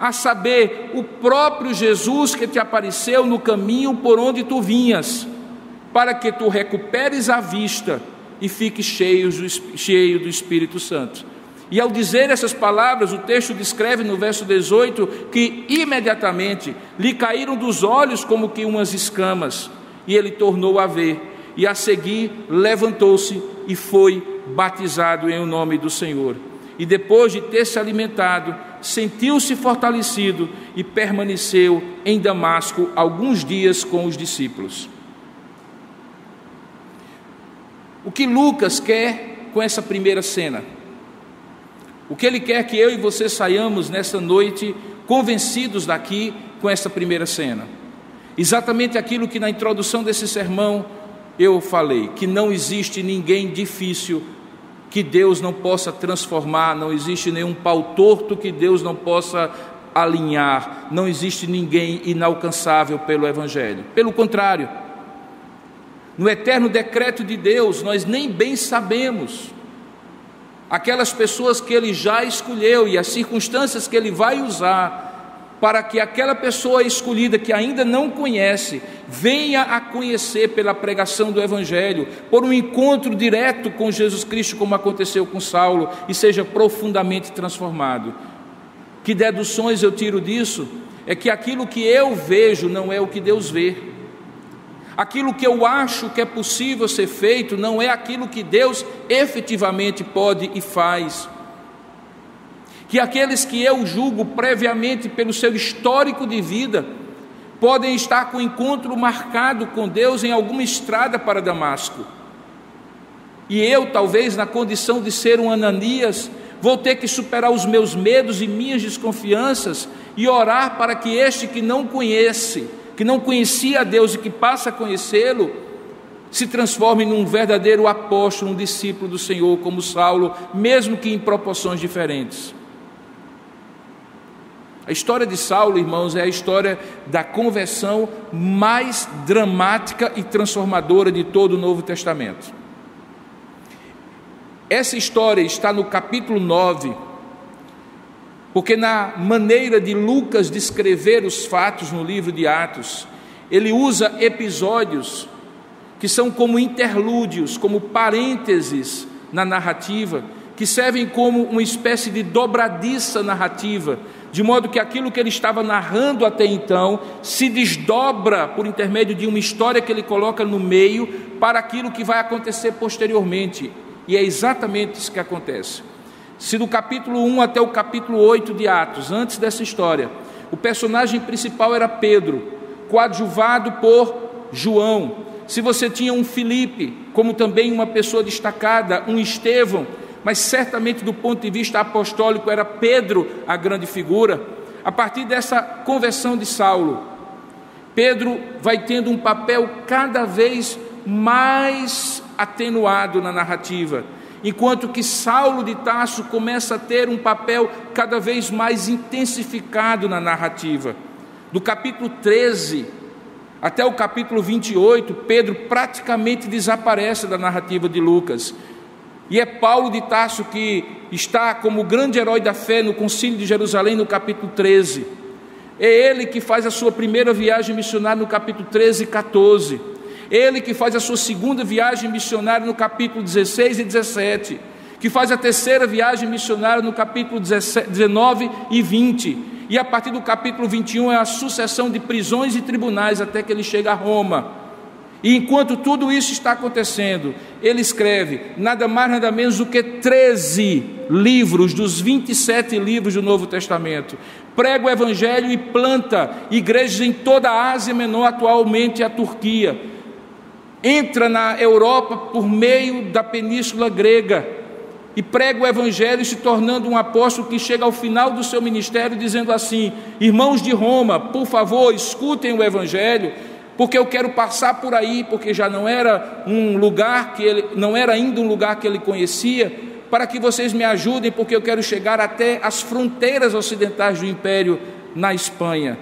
a saber, o próprio Jesus que te apareceu no caminho por onde tu vinhas, para que tu recuperes a vista e fique cheio do Espírito Santo. E ao dizer essas palavras, o texto descreve no verso 18 que imediatamente lhe caíram dos olhos como que umas escamas, e ele tornou a ver, e a seguir levantou-se e foi batizado em o nome do Senhor. E depois de ter se alimentado, sentiu-se fortalecido e permaneceu em Damasco alguns dias com os discípulos. O que Lucas quer com essa primeira cena? O que ele quer que eu e você saiamos nessa noite convencidos daqui com essa primeira cena? Exatamente aquilo que na introdução desse sermão eu falei, que não existe ninguém difícil que Deus não possa transformar, não existe nenhum pau torto que Deus não possa alinhar, não existe ninguém inalcançável pelo Evangelho. Pelo contrário, no eterno decreto de Deus, nós nem bem sabemos aquelas pessoas que Ele já escolheu e as circunstâncias que Ele vai usar para que aquela pessoa escolhida que ainda não conhece, venha a conhecer pela pregação do Evangelho, por um encontro direto com Jesus Cristo, como aconteceu com Saulo, e seja profundamente transformado. Que deduções eu tiro disso? É que aquilo que eu vejo não é o que Deus vê. Aquilo que eu acho que é possível ser feito não é aquilo que Deus efetivamente pode e faz. Que aqueles que eu julgo previamente pelo seu histórico de vida, podem estar com o encontro marcado com Deus em alguma estrada para Damasco. E eu, talvez na condição de ser um Ananias, vou ter que superar os meus medos e minhas desconfianças e orar para que este que não conhecia a Deus e que passa a conhecê-lo, se transforme num verdadeiro apóstolo, um discípulo do Senhor, como Saulo, mesmo que em proporções diferentes. A história de Saulo, irmãos, é a história da conversão mais dramática e transformadora de todo o Novo Testamento. Essa história está no capítulo 9, porque na maneira de Lucas descrever os fatos no livro de Atos, ele usa episódios que são como interlúdios, como parênteses na narrativa, que servem como uma espécie de dobradiça narrativa, de modo que aquilo que ele estava narrando até então se desdobra por intermédio de uma história que ele coloca no meio para aquilo que vai acontecer posteriormente. E é exatamente isso que acontece. Se do capítulo 1 até o capítulo 8 de Atos, antes dessa história, o personagem principal era Pedro, coadjuvado por João. Se você tinha um Filipe, como também uma pessoa destacada, um Estevão, mas certamente do ponto de vista apostólico era Pedro a grande figura. A partir dessa conversão de Saulo, Pedro vai tendo um papel cada vez mais atenuado na narrativa, enquanto que Saulo de Tarso começa a ter um papel cada vez mais intensificado na narrativa. Do capítulo 13 até o capítulo 28, Pedro praticamente desaparece da narrativa de Lucas. E é Paulo de Tarso que está como grande herói da fé no Concílio de Jerusalém, no capítulo 13. É ele que faz a sua primeira viagem missionária no capítulo 13 e 14. Ele que faz a sua segunda viagem missionária no capítulo 16 e 17. Que faz a terceira viagem missionária no capítulo 19 e 20. E a partir do capítulo 21 é a sucessão de prisões e tribunais até que ele chega a Roma. E enquanto tudo isso está acontecendo, ele escreve nada mais nada menos do que 13 livros dos 27 livros do Novo Testamento. Prega o Evangelho e planta igrejas em toda a Ásia Menor, atualmente a Turquia. Entra na Europa por meio da Península Grega e prega o Evangelho, se tornando um apóstolo que chega ao final do seu ministério dizendo assim: irmãos de Roma, por favor, escutem o Evangelho, porque eu quero passar por aí, porque já não era um lugar que ele, não era ainda um lugar que ele conhecia, para que vocês me ajudem, porque eu quero chegar até as fronteiras ocidentais do Império na Espanha.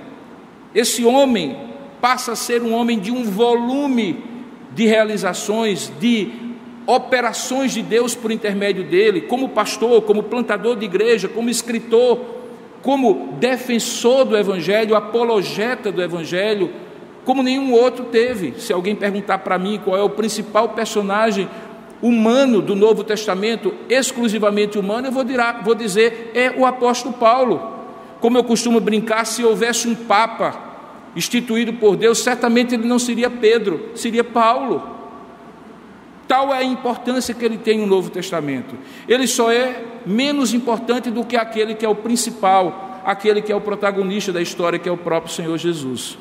Esse homem passa a ser um homem de um volume de realizações, de operações de Deus por intermédio dele, como pastor, como plantador de igreja, como escritor, como defensor do Evangelho, apologeta do Evangelho, como nenhum outro teve. Se alguém perguntar para mim qual é o principal personagem humano do Novo Testamento, exclusivamente humano, eu vou dizer, é o apóstolo Paulo. Como eu costumo brincar, se houvesse um Papa instituído por Deus, certamente ele não seria Pedro, seria Paulo. Tal é a importância que ele tem no Novo Testamento. Ele só é menos importante do que aquele que é o principal, aquele que é o protagonista da história, que é o próprio Senhor Jesus.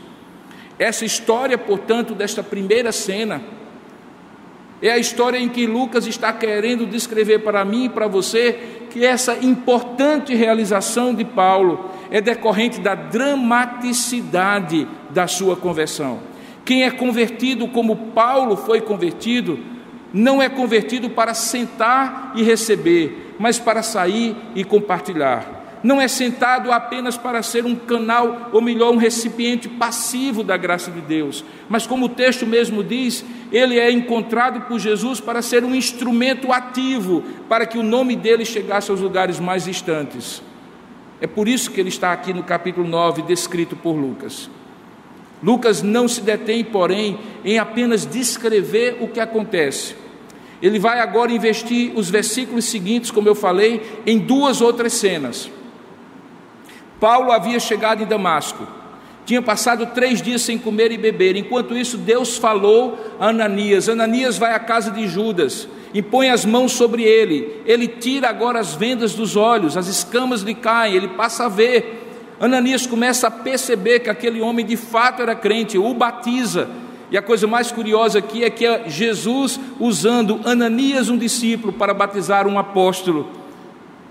Essa história, portanto, desta primeira cena, é a história em que Lucas está querendo descrever para mim e para você que essa importante realização de Paulo é decorrente da dramaticidade da sua conversão. Quem é convertido como Paulo foi convertido, não é convertido para sentar e receber, mas para sair e compartilhar. Não é sentado apenas para ser um canal, ou melhor, um recipiente passivo da graça de Deus, mas como o texto mesmo diz, ele é encontrado por Jesus para ser um instrumento ativo, para que o nome dele chegasse aos lugares mais distantes. É por isso que ele está aqui no capítulo 9, descrito por Lucas. Lucas não se detém, porém, em apenas descrever o que acontece. Ele vai agora investir os versículos seguintes, como eu falei, em duas outras cenas. Paulo havia chegado em Damasco, tinha passado 3 dias sem comer e beber. Enquanto isso, Deus falou a Ananias. Ananias vai à casa de Judas, impõe as mãos sobre ele. Ele tira agora as vendas dos olhos, as escamas lhe caem, ele passa a ver. Ananias começa a perceber que aquele homem de fato era crente, o batiza. E a coisa mais curiosa aqui é que é Jesus usando Ananias, um discípulo, para batizar um apóstolo.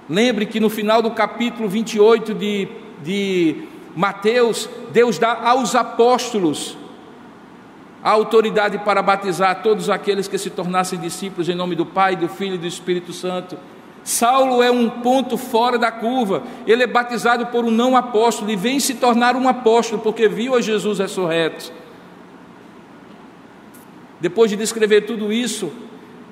Lembre que no final do capítulo 28 de Mateus, Deus dá aos apóstolos a autoridade para batizar todos aqueles que se tornassem discípulos em nome do Pai, do Filho e do Espírito Santo. Saulo é um ponto fora da curva, ele é batizado por um não apóstolo e vem se tornar um apóstolo porque viu a Jesus ressurreto. Depois de descrever tudo isso,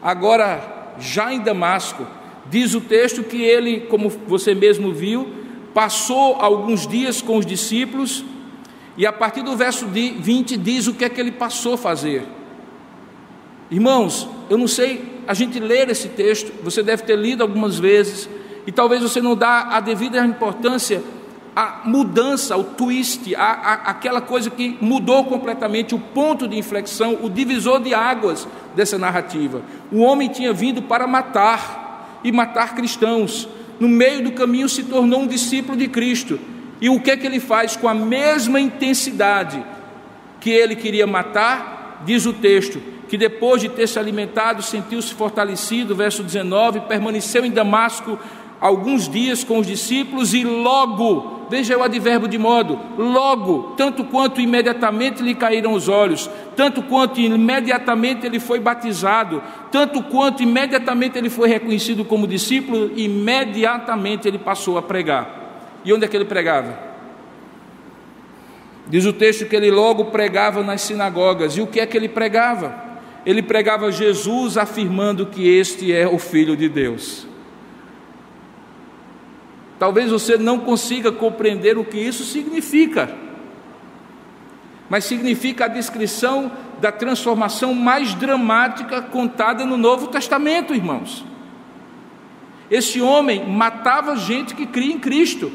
agora já em Damasco, diz o texto que ele, como você mesmo viu, passou alguns dias com os discípulos, e a partir do verso 20 diz o que é que ele passou a fazer. Irmãos, eu não sei, a gente ler esse texto, você deve ter lido algumas vezes, e talvez você não dá a devida importância à mudança, ao twist, aquela coisa que mudou completamente o ponto de inflexão, o divisor de águas dessa narrativa. O homem tinha vindo para matar, e matar cristãos. No meio do caminho se tornou um discípulo de Cristo. E o que é que ele faz? Com a mesma intensidade que ele queria matar, diz o texto, que depois de ter se alimentado, sentiu-se fortalecido, verso 19, permaneceu em Damasco alguns dias com os discípulos e logo, veja o advérbio de modo, logo, tanto quanto imediatamente lhe caíram os olhos, tanto quanto imediatamente ele foi batizado, tanto quanto imediatamente ele foi reconhecido como discípulo, imediatamente ele passou a pregar. E onde é que ele pregava? Diz o texto que ele logo pregava nas sinagogas. E o que é que ele pregava? Ele pregava Jesus afirmando que este é o Filho de Deus. Talvez você não consiga compreender o que isso significa, mas significa a descrição da transformação mais dramática contada no Novo Testamento, irmãos. Esse homem matava gente que cria em Cristo,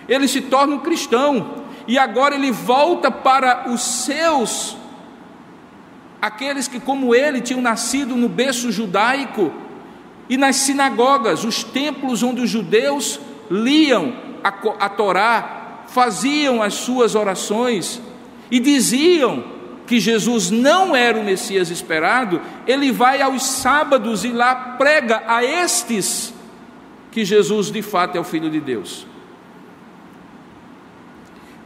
ele se torna um cristão, e agora ele volta para os seus, aqueles que como ele tinham nascido no berço judaico, e nas sinagogas, os templos onde os judeus liam a Torá, faziam as suas orações e diziam que Jesus não era o Messias esperado. Ele vai aos sábados e lá prega a estes que Jesus de fato é o Filho de Deus.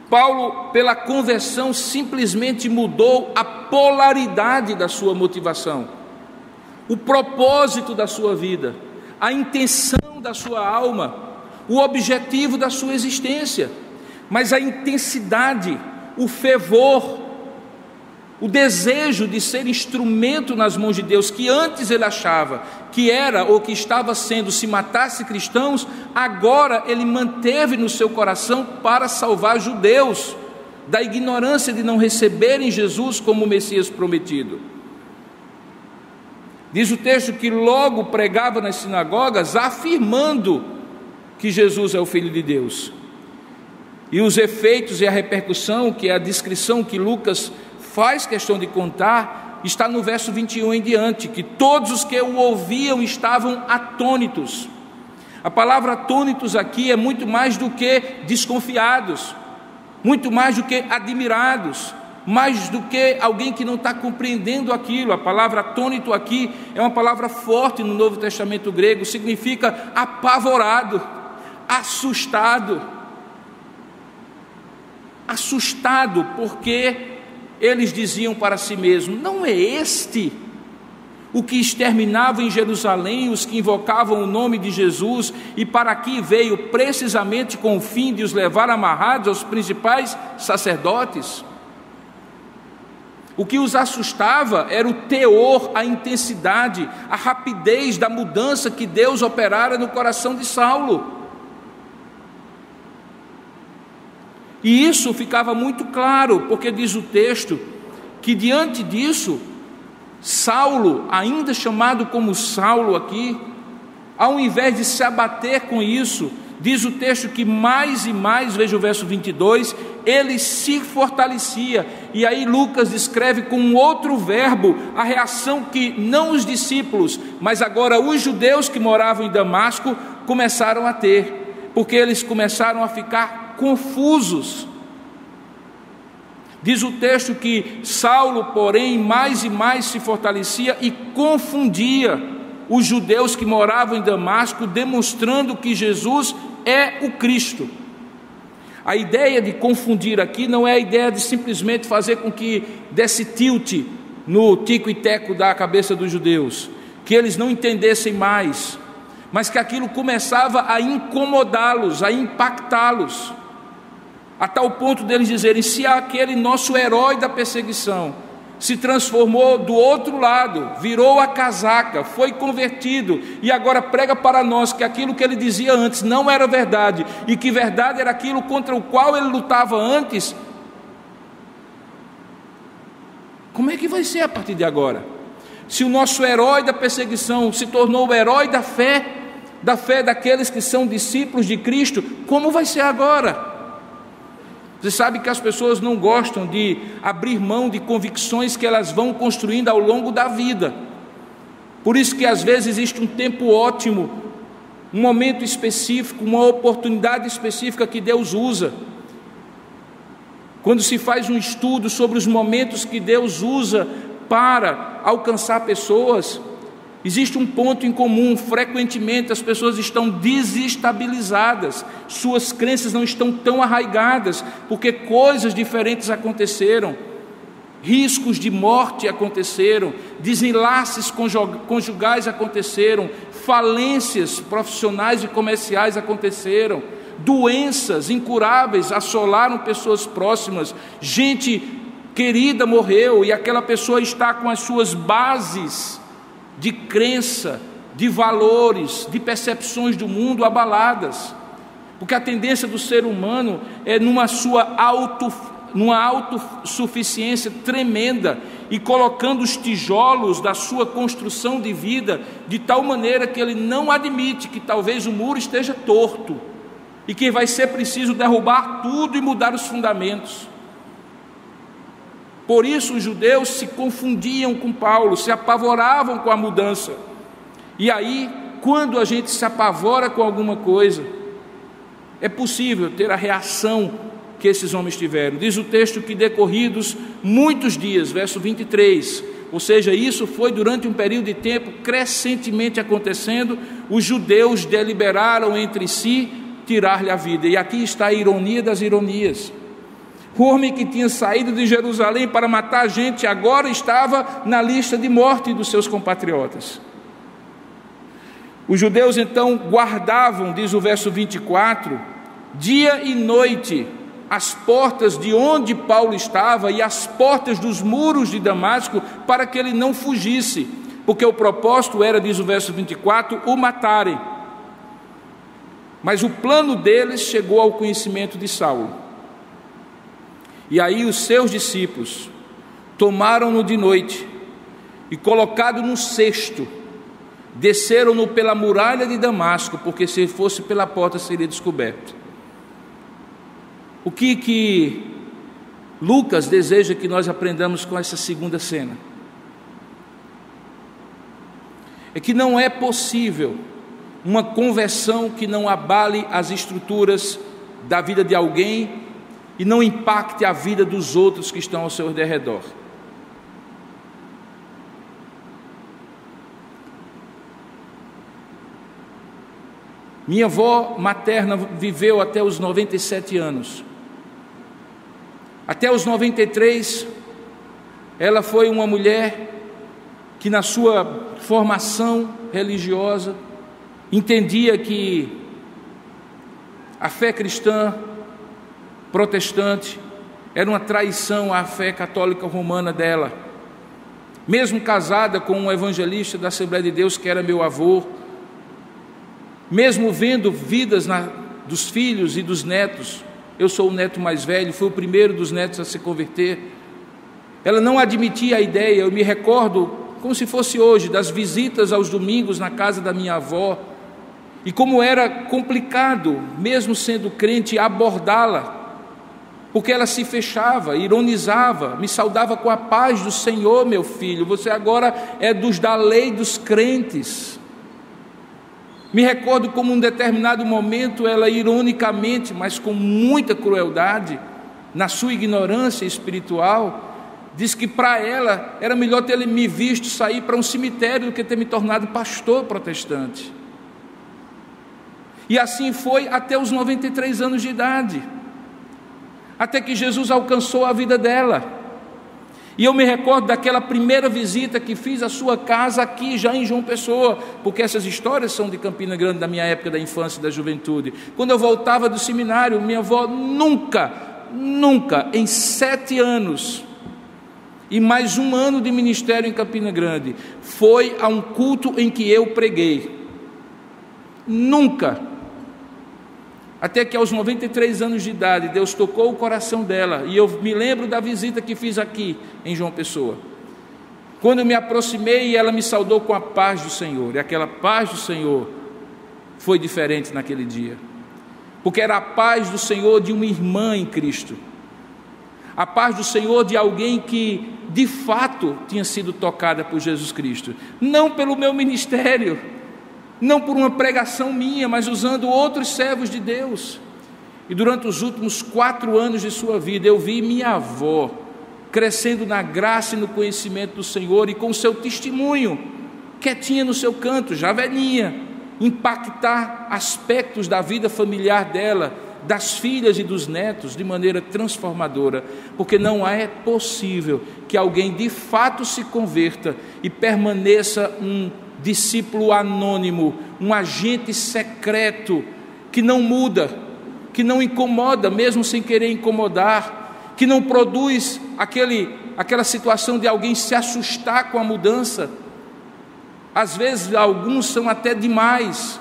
Paulo, pela conversão, simplesmente mudou a polaridade da sua motivação, o propósito da sua vida, a intenção da sua alma, o objetivo da sua existência. Mas a intensidade, o fervor, o desejo de ser instrumento nas mãos de Deus, que antes ele achava que era ou que estava sendo, se matasse cristãos, agora ele manteve no seu coração para salvar judeus da ignorância de não receberem Jesus como o Messias prometido. Diz o texto que logo pregava nas sinagogas, afirmando que Jesus é o Filho de Deus. E os efeitos e a repercussão, que é a descrição que Lucas faz questão de contar, está no verso 21 em diante, que todos os que o ouviam estavam atônitos. A palavra atônitos aqui é muito mais do que desconfiados, muito mais do que admirados, mais do que alguém que não está compreendendo aquilo. A palavra atônito aqui é uma palavra forte no Novo Testamento grego, significa apavorado, assustado. Assustado, porque eles diziam para si mesmos: não é este o que exterminava em Jerusalém os que invocavam o nome de Jesus, e para aqui veio precisamente com o fim de os levar amarrados aos principais sacerdotes? O que os assustava era o teor, a intensidade, a rapidez da mudança que Deus operara no coração de Saulo. E isso ficava muito claro, porque diz o texto que diante disso, Saulo, ainda chamado como Saulo aqui, ao invés de se abater com isso, diz o texto que mais e mais, veja o verso 22, ele se fortalecia. E aí Lucas descreve com um outro verbo a reação que não os discípulos, mas agora os judeus que moravam em Damasco começaram a ter, porque eles começaram a ficar confusos. Diz o texto que Saulo, porém, mais e mais se fortalecia e confundia os judeus que moravam em Damasco, demonstrando que Jesus é o Cristo. A ideia de confundir aqui não é a ideia de simplesmente fazer com que desse tilt no tico e teco da cabeça dos judeus, que eles não entendessem mais, mas que aquilo começava a incomodá-los, a impactá-los, a tal ponto deles dizerem: se aquele nosso herói da perseguição se transformou do outro lado, virou a casaca, foi convertido e agora prega para nós que aquilo que ele dizia antes não era verdade, e que verdade era aquilo contra o qual ele lutava antes, como é que vai ser a partir de agora? Se o nosso herói da perseguição se tornou o herói da fé daqueles que são discípulos de Cristo, como vai ser agora? Você sabe que as pessoas não gostam de abrir mão de convicções que elas vão construindo ao longo da vida. Por isso que às vezes existe um tempo ótimo, um momento específico, uma oportunidade específica que Deus usa. Quando se faz um estudo sobre os momentos que Deus usa para alcançar pessoas, existe um ponto em comum: frequentemente as pessoas estão desestabilizadas, suas crenças não estão tão arraigadas, porque coisas diferentes aconteceram, riscos de morte aconteceram, desenlaces conjugais aconteceram, falências profissionais e comerciais aconteceram, doenças incuráveis assolaram pessoas próximas, gente querida morreu, e aquela pessoa está com as suas bases de crença, de valores, de percepções do mundo abaladas, porque a tendência do ser humano é numa autossuficiência tremenda, e colocando os tijolos da sua construção de vida de tal maneira que ele não admite que talvez o muro esteja torto e que vai ser preciso derrubar tudo e mudar os fundamentos. Por isso os judeus se confundiam com Paulo, se apavoravam com a mudança. E aí, quando a gente se apavora com alguma coisa, é possível ter a reação que esses homens tiveram. Diz o texto que decorridos muitos dias, verso 23, ou seja, isso foi durante um período de tempo crescentemente acontecendo, os judeus deliberaram entre si tirar-lhe a vida. E aqui está a ironia das ironias. O homem que tinha saído de Jerusalém para matar gente, agora estava na lista de morte dos seus compatriotas. Os judeus então guardavam, diz o verso 24, dia e noite, as portas de onde Paulo estava e as portas dos muros de Damasco, para que ele não fugisse, porque o propósito era, diz o verso 24, o matarem. Mas o plano deles chegou ao conhecimento de Saulo. E aí os seus discípulos tomaram-no de noite e colocado num cesto, desceram-no pela muralha de Damasco, porque se fosse pela porta seria descoberto. O que Lucas deseja que nós aprendamos com essa segunda cena? É que não é possível uma conversão que não abale as estruturas da vida de alguém e não impacte a vida dos outros que estão ao seu derredor. Minha avó materna viveu até os 97 anos. Até os 93, ela foi uma mulher que na sua formação religiosa entendia que a fé cristã protestante era uma traição à fé católica romana dela. Mesmo casada com um evangelista da Assembleia de Deus que era meu avô, mesmo vendo vidas dos filhos e dos netos, eu sou o neto mais velho, fui o primeiro dos netos a se converter, ela não admitia a ideia. Eu me recordo, como se fosse hoje, das visitas aos domingos na casa da minha avó, e como era complicado, mesmo sendo crente, abordá-la, porque ela se fechava, ironizava, me saudava com a paz do Senhor, meu filho, você agora é da lei dos crentes. Me recordo como em um determinado momento ela ironicamente, mas com muita crueldade, na sua ignorância espiritual, disse que para ela era melhor ter me visto sair para um cemitério do que ter me tornado pastor protestante. E assim foi até os 93 anos de idade, até que Jesus alcançou a vida dela. E eu me recordo daquela primeira visita que fiz à sua casa aqui, já em João Pessoa, porque essas histórias são de Campina Grande, da minha época da infância e da juventude. Quando eu voltava do seminário, minha avó nunca, em 7 anos, e mais 1 ano de ministério em Campina Grande, foi a um culto em que eu preguei. Nunca. Até que aos 93 anos de idade, Deus tocou o coração dela, e eu me lembro da visita que fiz aqui em João Pessoa. Quando eu me aproximei, ela me saudou com a paz do Senhor, e aquela paz do Senhor foi diferente naquele dia, porque era a paz do Senhor de uma irmã em Cristo, a paz do Senhor de alguém que de fato tinha sido tocada por Jesus Cristo, não pelo meu ministério, não por uma pregação minha, mas usando outros servos de Deus. E durante os últimos 4 anos de sua vida, eu vi minha avó crescendo na graça e no conhecimento do Senhor, e com o seu testemunho, quietinha no seu canto, já velhinha, impactar aspectos da vida familiar dela, das filhas e dos netos, de maneira transformadora, porque não é possível que alguém de fato se converta e permaneça um discípulo anônimo, um agente secreto, que não muda, que não incomoda, mesmo sem querer incomodar, que não produz aquela situação de alguém se assustar com a mudança. Às vezes alguns são até demais,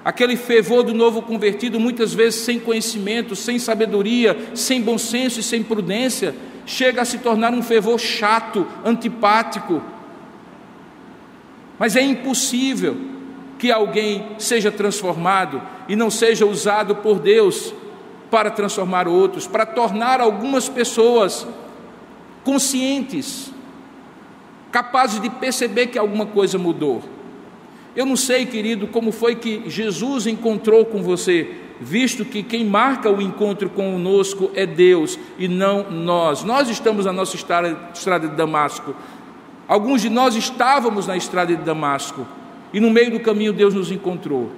aquele fervor do novo convertido, muitas vezes sem conhecimento, sem sabedoria, sem bom senso e sem prudência, chega a se tornar um fervor chato, antipático. Mas é impossível que alguém seja transformado e não seja usado por Deus para transformar outros, para tornar algumas pessoas conscientes, capazes de perceber que alguma coisa mudou. Eu não sei, querido, como foi que Jesus encontrou com você, visto que quem marca o encontro conosco é Deus e não nós. Nós estamos na nossa estrada de Damasco. Alguns de nós estávamos na estrada de Damasco, e no meio do caminho Deus nos encontrou.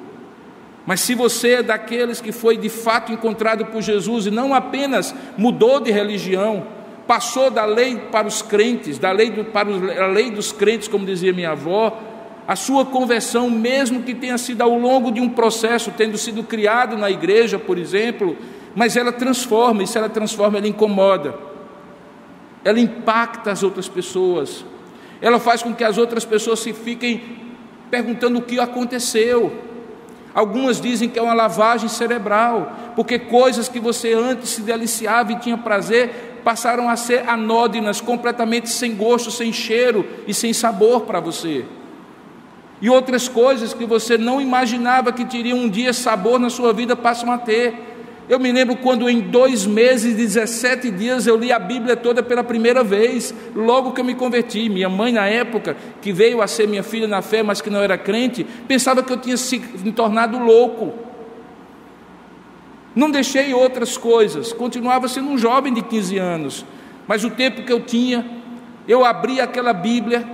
Mas se você é daqueles que foi de fato encontrado por Jesus, e não apenas mudou de religião, passou da lei para os crentes, para a lei dos crentes, como dizia minha avó, a sua conversão, mesmo que tenha sido ao longo de um processo, tendo sido criado na igreja, por exemplo, mas ela transforma, e se ela transforma, ela incomoda, ela impacta as outras pessoas, ela faz com que as outras pessoas se fiquem perguntando o que aconteceu. Algumas dizem que é uma lavagem cerebral, porque coisas que você antes se deliciava e tinha prazer, passaram a ser anódinas, completamente sem gosto, sem cheiro e sem sabor para você. E outras coisas que você não imaginava que teriam um dia sabor na sua vida passam a ter. Eu me lembro quando em 2 meses e 17 dias eu li a Bíblia toda pela primeira vez, logo que eu me converti. Minha mãe, na época, que veio a ser minha filha na fé, mas que não era crente, pensava que eu tinha me tornado louco. Não deixei outras coisas, continuava sendo um jovem de 15 anos, mas o tempo que eu tinha, eu abria aquela Bíblia,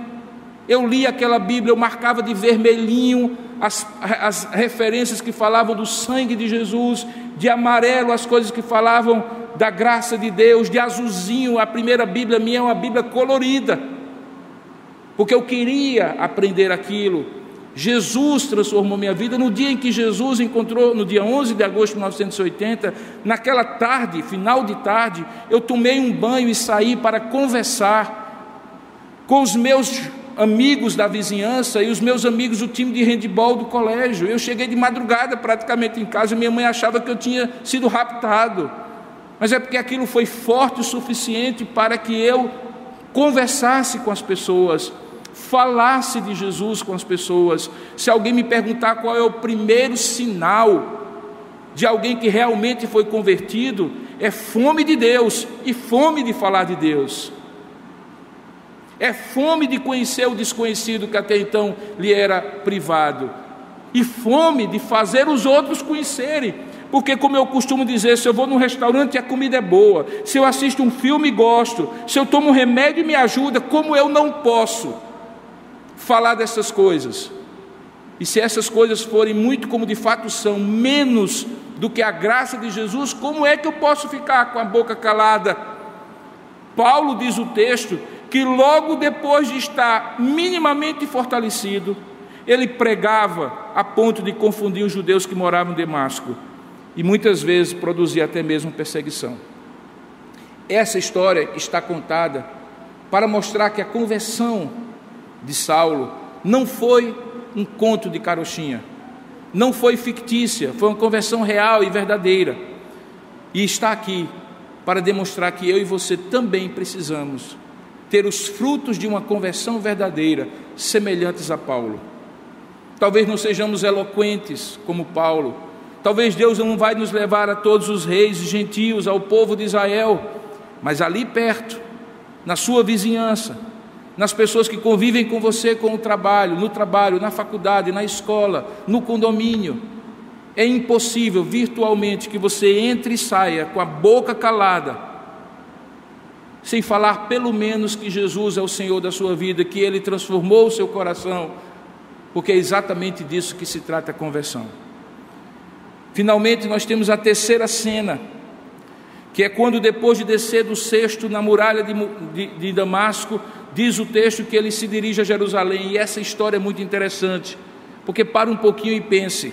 eu lia aquela Bíblia, eu marcava de vermelhinho as referências que falavam do sangue de Jesus, de amarelo as coisas que falavam da graça de Deus, de azulzinho. A primeira Bíblia minha é uma Bíblia colorida, porque eu queria aprender aquilo. Jesus transformou minha vida no dia em que Jesus encontrou, no dia 11 de agosto de 1980, naquela tarde, final de tarde, eu tomei um banho e saí para conversar com os meus amigos da vizinhança e os meus amigos do time de handebol do colégio. Eu cheguei de madrugada praticamente em casa, minha mãe achava que eu tinha sido raptado, mas é porque aquilo foi forte o suficiente para que eu conversasse com as pessoas, falasse de Jesus com as pessoas. Se alguém me perguntar qual é o primeiro sinal de alguém que realmente foi convertido, é fome de Deus e fome de falar de Deus. É fome de conhecer o desconhecido que até então lhe era privado, e fome de fazer os outros conhecerem, porque, como eu costumo dizer, se eu vou num restaurante e a comida é boa, se eu assisto um filme e gosto, se eu tomo um remédio e me ajuda, como eu não posso falar dessas coisas? E se essas coisas forem muito como de fato são, menos do que a graça de Jesus, como é que eu posso ficar com a boca calada? Paulo diz o texto que logo depois de estar minimamente fortalecido, ele pregava a ponto de confundir os judeus que moravam em Damasco, e muitas vezes produzia até mesmo perseguição. Essa história está contada para mostrar que a conversão de Saulo não foi um conto de carochinha, não foi fictícia, foi uma conversão real e verdadeira, e está aqui para demonstrar que eu e você também precisamos ter os frutos de uma conversão verdadeira, semelhantes a Paulo. Talvez não sejamos eloquentes como Paulo, talvez Deus não vai nos levar a todos os reis e gentios, ao povo de Israel, mas ali perto, na sua vizinhança, nas pessoas que convivem com você no trabalho, na faculdade, na escola, no condomínio. É impossível virtualmente que você entre e saia com a boca calada, sem falar pelo menos que Jesus é o Senhor da sua vida, que Ele transformou o seu coração, porque é exatamente disso que se trata a conversão. Finalmente nós temos a terceira cena, que é quando, depois de descer do cesto na muralha de Damasco, diz o texto que ele se dirige a Jerusalém. E essa história é muito interessante, porque para um pouquinho e pense.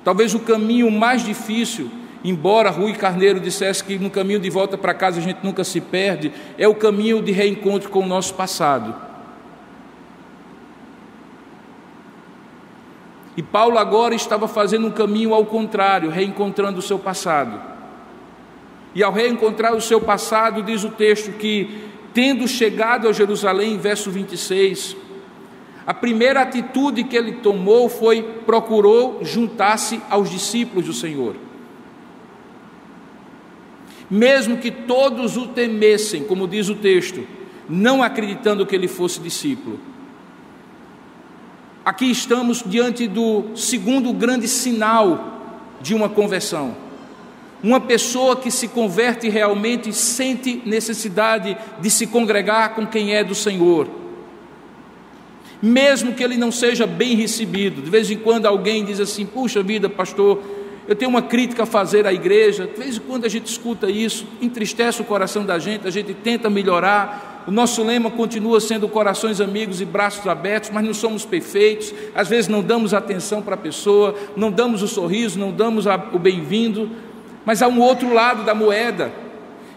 Talvez o caminho mais difícil, embora Rui Carneiro dissesse que no caminho de volta para casa a gente nunca se perde, é o caminho de reencontro com o nosso passado. E Paulo agora estava fazendo um caminho ao contrário, reencontrando o seu passado. E ao reencontrar o seu passado, diz o texto que, tendo chegado a Jerusalém, verso 26, a primeira atitude que ele tomou foi, procurou juntar-se aos discípulos do Senhor. Mesmo que todos o temessem, como diz o texto, não acreditando que ele fosse discípulo. Aqui estamos diante do segundo grande sinal de uma conversão. Uma pessoa que se converte realmente sente necessidade de se congregar com quem é do Senhor, mesmo que ele não seja bem recebido. De vez em quando alguém diz assim: puxa vida, pastor, eu tenho uma crítica a fazer à igreja. De vez em quando a gente escuta isso, entristece o coração da gente, a gente tenta melhorar. O nosso lema continua sendo corações amigos e braços abertos, mas não somos perfeitos. Às vezes não damos atenção para a pessoa, não damos o sorriso, não damos o bem-vindo. Mas há um outro lado da moeda,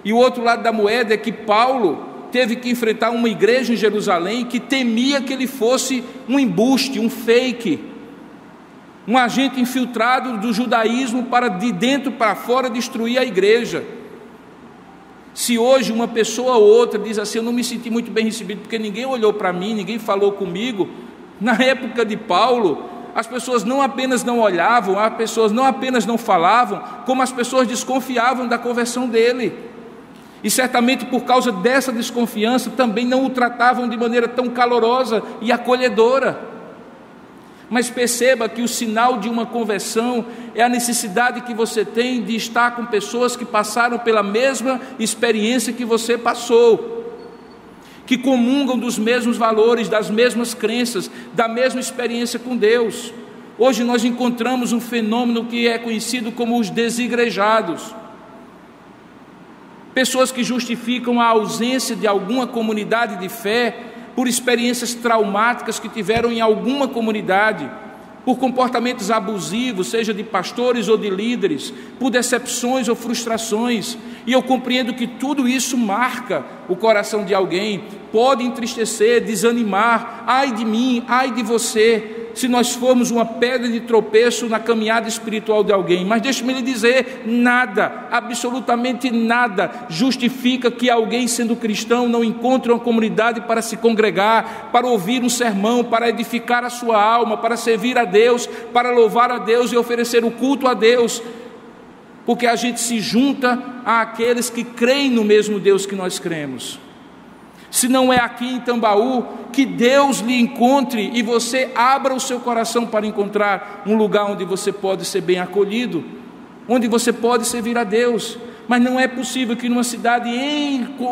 e o outro lado da moeda é que Paulo teve que enfrentar uma igreja em Jerusalém que temia que ele fosse um embuste, um fake, um agente infiltrado do judaísmo para de dentro para fora destruir a igreja. Se hoje uma pessoa ou outra diz assim, eu não me senti muito bem recebido porque ninguém olhou para mim, ninguém falou comigo, na época de Paulo, as pessoas não apenas não olhavam, as pessoas não apenas não falavam, como as pessoas desconfiavam da conversão dele. E certamente por causa dessa desconfiança também não o tratavam de maneira tão calorosa e acolhedora. Mas perceba que o sinal de uma conversão é a necessidade que você tem de estar com pessoas que passaram pela mesma experiência que você passou, que comungam dos mesmos valores, das mesmas crenças, da mesma experiência com Deus. Hoje nós encontramos um fenômeno que é conhecido como os desigrejados. Pessoas que justificam a ausência de alguma comunidade de fé por experiências traumáticas que tiveram em alguma comunidade, por comportamentos abusivos, seja de pastores ou de líderes, por decepções ou frustrações. E eu compreendo que tudo isso marca o coração de alguém, pode entristecer, desanimar. Ai de mim, ai de você, se nós formos uma pedra de tropeço na caminhada espiritual de alguém. Mas deixe-me lhe dizer, nada, absolutamente nada, justifica que alguém, sendo cristão, não encontre uma comunidade para se congregar, para ouvir um sermão, para edificar a sua alma, para servir a Deus, para louvar a Deus e oferecer o culto a Deus, porque a gente se junta àqueles que creem no mesmo Deus que nós cremos. Se não é aqui em Tambaú, que Deus lhe encontre e você abra o seu coração para encontrar um lugar onde você pode ser bem acolhido, onde você pode servir a Deus. Mas não é possível que numa cidade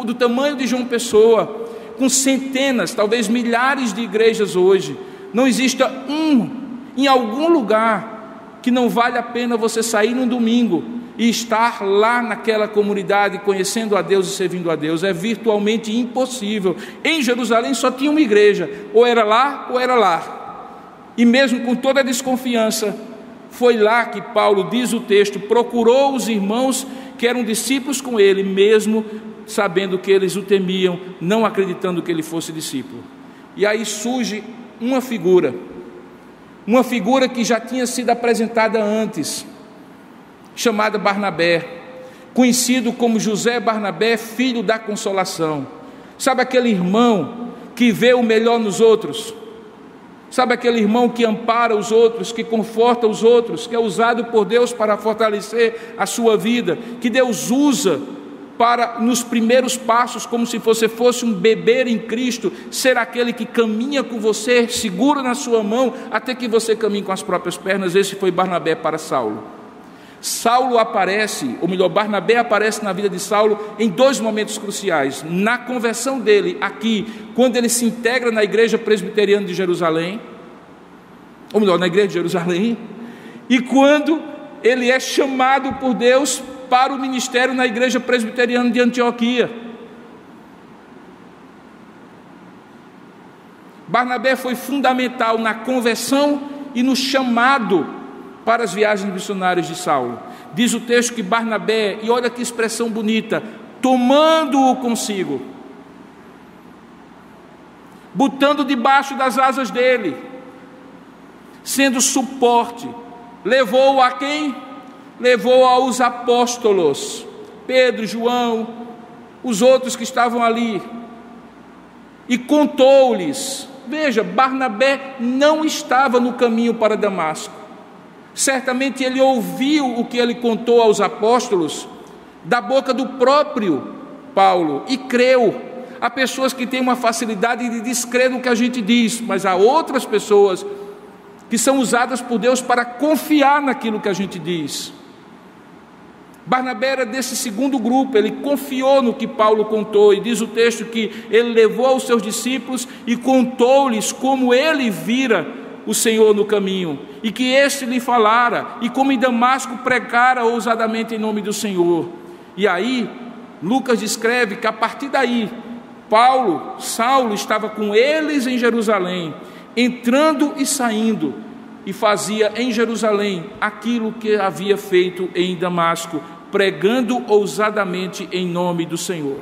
do tamanho de João Pessoa, com centenas, talvez milhares de igrejas hoje, não exista em algum lugar que não vale a pena você sair num domingo e estar lá naquela comunidade, conhecendo a Deus e servindo a Deus. É virtualmente impossível. Em Jerusalém só tinha uma igreja, ou era lá ou era lá. E mesmo com toda a desconfiança, foi lá que Paulo, diz o texto, procurou os irmãos que eram discípulos com ele, mesmo sabendo que eles o temiam, não acreditando que ele fosse discípulo. E aí surge uma figura que já tinha sido apresentada antes, chamada Barnabé, conhecido como José Barnabé, filho da consolação. Sabe aquele irmão que vê o melhor nos outros? Sabe aquele irmão que ampara os outros, que conforta os outros, que é usado por Deus para fortalecer a sua vida, que Deus usa para, nos primeiros passos, como se você fosse um bebê em Cristo, ser aquele que caminha com você, seguro na sua mão, até que você caminhe com as próprias pernas. Esse foi Barnabé para Saulo. Saulo aparece, ou melhor, Barnabé aparece na vida de Saulo em dois momentos cruciais: na conversão dele aqui, quando ele se integra na igreja presbiteriana de Jerusalém, ou melhor, na igreja de Jerusalém, e quando ele é chamado por Deus para o ministério na igreja presbiteriana de Antioquia. Barnabé foi fundamental na conversão e no chamado para as viagens missionárias de Saulo. Diz o texto que Barnabé, e olha que expressão bonita, tomando-o consigo, botando debaixo das asas dele, sendo suporte, levou a quem? Levou aos apóstolos, Pedro, João, os outros que estavam ali, e contou-lhes. Veja, Barnabé não estava no caminho para Damasco. Certamente ele ouviu o que ele contou aos apóstolos da boca do próprio Paulo e creu. Há pessoas que têm uma facilidade de descrer no que a gente diz, mas há outras pessoas que são usadas por Deus para confiar naquilo que a gente diz. Barnabé era desse segundo grupo, ele confiou no que Paulo contou, e diz o texto que ele levou aos seus discípulos e contou-lhes como ele vira o Senhor no caminho, e que este lhe falara, e como em Damasco pregara ousadamente em nome do Senhor. E aí, Lucas descreve que a partir daí, Saulo estava com eles em Jerusalém, entrando e saindo, e fazia em Jerusalém aquilo que havia feito em Damasco, pregando ousadamente em nome do Senhor.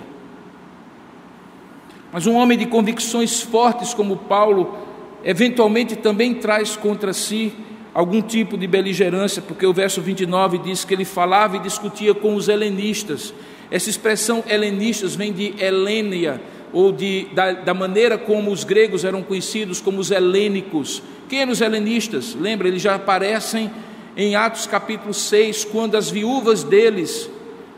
Mas um homem de convicções fortes como Paulo, eventualmente também traz contra si algum tipo de beligerância, porque o verso 29 diz que ele falava e discutia com os helenistas. Essa expressão helenistas vem de Helênia, ou da maneira como os gregos eram conhecidos como os helênicos. Quem eram os helenistas? Lembra, eles já aparecem em Atos capítulo 6, quando as viúvas deles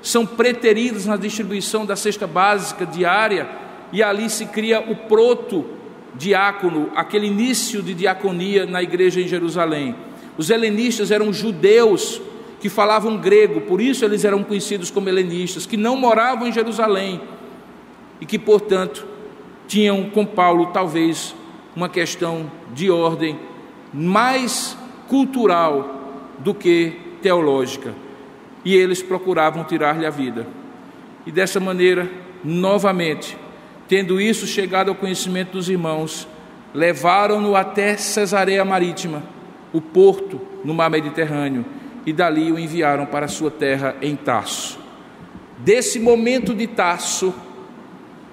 são preteridas na distribuição da cesta básica diária, e ali se cria o proto-diácono, aquele início de diaconia na igreja em Jerusalém. Os helenistas eram judeus que falavam grego, por isso eles eram conhecidos como helenistas, que não moravam em Jerusalém e que, portanto, tinham com Paulo talvez uma questão de ordem mais cultural do que teológica, e eles procuravam tirar-lhe a vida. E dessa maneira, novamente, tendo isso chegado ao conhecimento dos irmãos, levaram-no até Cesareia Marítima, o porto no mar Mediterrâneo, e dali o enviaram para a sua terra em Tarso. Desse momento de Tarso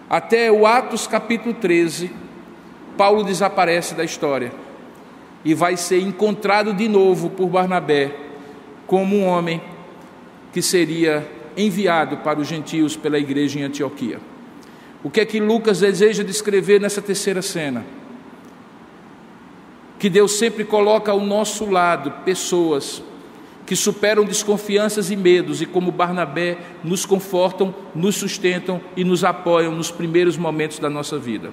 até o Atos capítulo 13, Paulo desaparece da história e vai ser encontrado de novo por Barnabé como um homem que seria enviado para os gentios pela igreja em Antioquia. O que é que Lucas deseja descrever nessa terceira cena? Que Deus sempre coloca ao nosso lado pessoas que superam desconfianças e medos, e como Barnabé nos confortam, nos sustentam e nos apoiam nos primeiros momentos da nossa vida.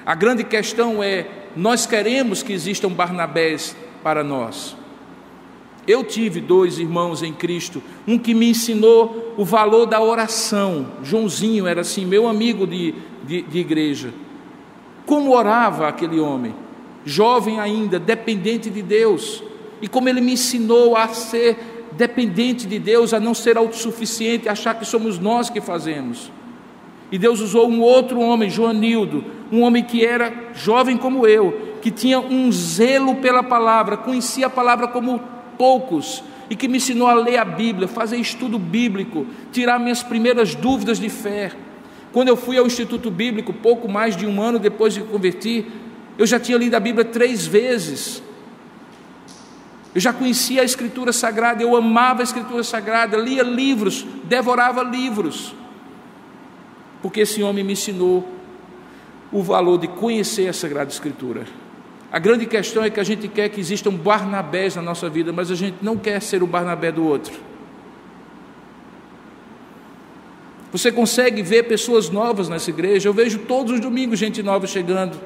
A grande questão é, nós queremos que existam Barnabés para nós. Eu tive 2 irmãos em Cristo, um que me ensinou o valor da oração. Joãozinho era assim, meu amigo de igreja. Como orava aquele homem, jovem ainda, dependente de Deus, e como ele me ensinou a ser dependente de Deus, a não ser autossuficiente, a achar que somos nós que fazemos. E Deus usou um outro homem, Joanildo, um homem que era jovem como eu, que tinha um zelo pela palavra, conhecia a palavra como poucos, e que me ensinou a ler a Bíblia, fazer estudo bíblico, tirar minhas primeiras dúvidas de fé. Quando eu fui ao Instituto Bíblico, pouco mais de 1 ano depois de me converter, eu já tinha lido a Bíblia 3 vezes. Eu já conhecia a Escritura Sagrada, eu amava a Escritura Sagrada, lia livros, devorava livros, porque esse homem me ensinou o valor de conhecer a Sagrada Escritura. A grande questão é que a gente quer que existam Barnabés na nossa vida, mas a gente não quer ser o Barnabé do outro. Você consegue ver pessoas novas nessa igreja? Eu vejo todos os domingos gente nova chegando.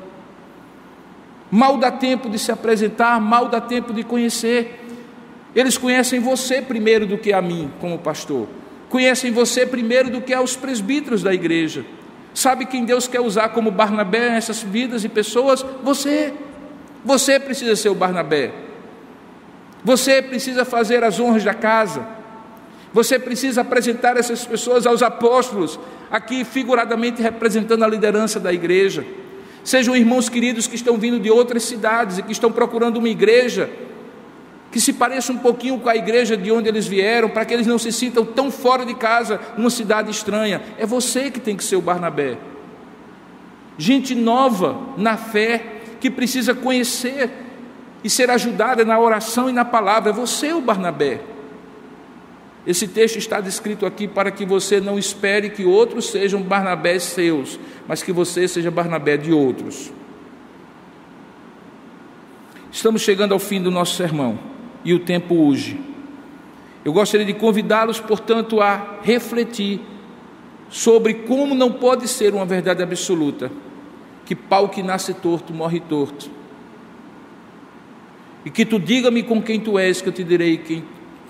Mal dá tempo de se apresentar, mal dá tempo de conhecer. Eles conhecem você primeiro do que a mim, como pastor. Conhecem você primeiro do que aos presbíteros da igreja. Sabe quem Deus quer usar como Barnabé nessas vidas e pessoas? Você. Você precisa ser o Barnabé. Você precisa fazer as honras da casa. Você precisa apresentar essas pessoas aos apóstolos, aqui figuradamente representando a liderança da igreja. Sejam irmãos queridos que estão vindo de outras cidades e que estão procurando uma igreja que se pareça um pouquinho com a igreja de onde eles vieram, para que eles não se sintam tão fora de casa numa cidade estranha. É você que tem que ser o Barnabé. Gente nova na fé, que precisa conhecer e ser ajudada na oração e na palavra. É você o Barnabé. Esse texto está descrito aqui para que você não espere que outros sejam Barnabés seus, mas que você seja Barnabé de outros. Estamos chegando ao fim do nosso sermão e o tempo urge. Eu gostaria de convidá-los, portanto, a refletir sobre como não pode ser uma verdade absoluta que pau que nasce torto morre torto, e que tu diga-me com quem tu és, que eu te direi quem.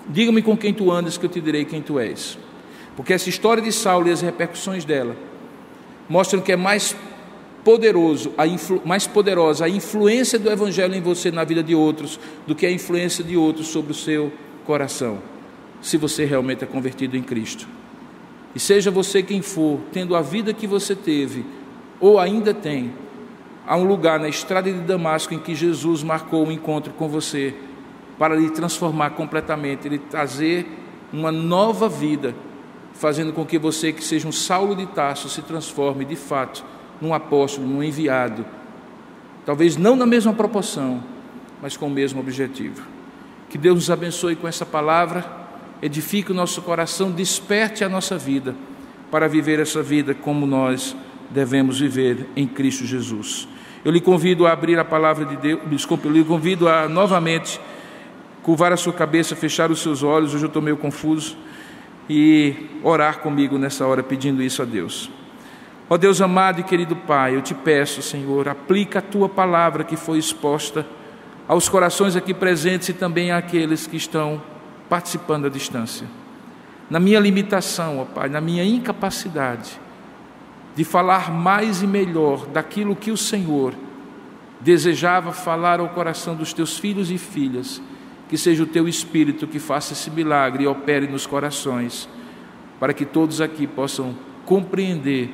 Diga-me com quem tu andas, que eu te direi quem tu és. Porque essa história de Saulo e as repercussões dela mostram que é mais poderosa a influência do Evangelho em você na vida de outros do que a influência de outros sobre o seu coração, se você realmente é convertido em Cristo. E seja você quem for, tendo a vida que você teve ou ainda tem, há um lugar na estrada de Damasco em que Jesus marcou um encontro com você para lhe transformar completamente, ele trazer uma nova vida, fazendo com que você, que seja um Saulo de Tarso, se transforme de fato num apóstolo, num enviado, talvez não na mesma proporção, mas com o mesmo objetivo. Que Deus nos abençoe com essa palavra, edifique o nosso coração, desperte a nossa vida para viver essa vida como nós devemos viver em Cristo Jesus. Eu lhe convido a abrir a palavra de Deus, eu lhe convido a novamente curvar a sua cabeça, fechar os seus olhos, hoje eu estou meio confuso, e orar comigo nessa hora, pedindo isso a Deus. Ó Deus amado e querido Pai, eu te peço, Senhor, aplica a Tua palavra que foi exposta aos corações aqui presentes e também àqueles que estão participando à distância. Na minha limitação, ó Pai, na minha incapacidade de falar mais e melhor daquilo que o Senhor desejava falar ao coração dos Teus filhos e filhas, que seja o Teu Espírito que faça esse milagre e opere nos corações, para que todos aqui possam compreender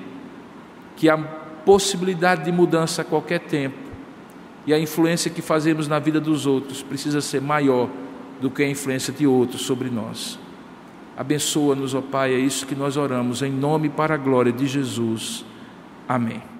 que a possibilidade de mudança a qualquer tempo e a influência que fazemos na vida dos outros precisa ser maior do que a influência de outros sobre nós. Abençoa-nos, ó Pai, é isso que nós oramos, em nome e para a glória de Jesus. Amém.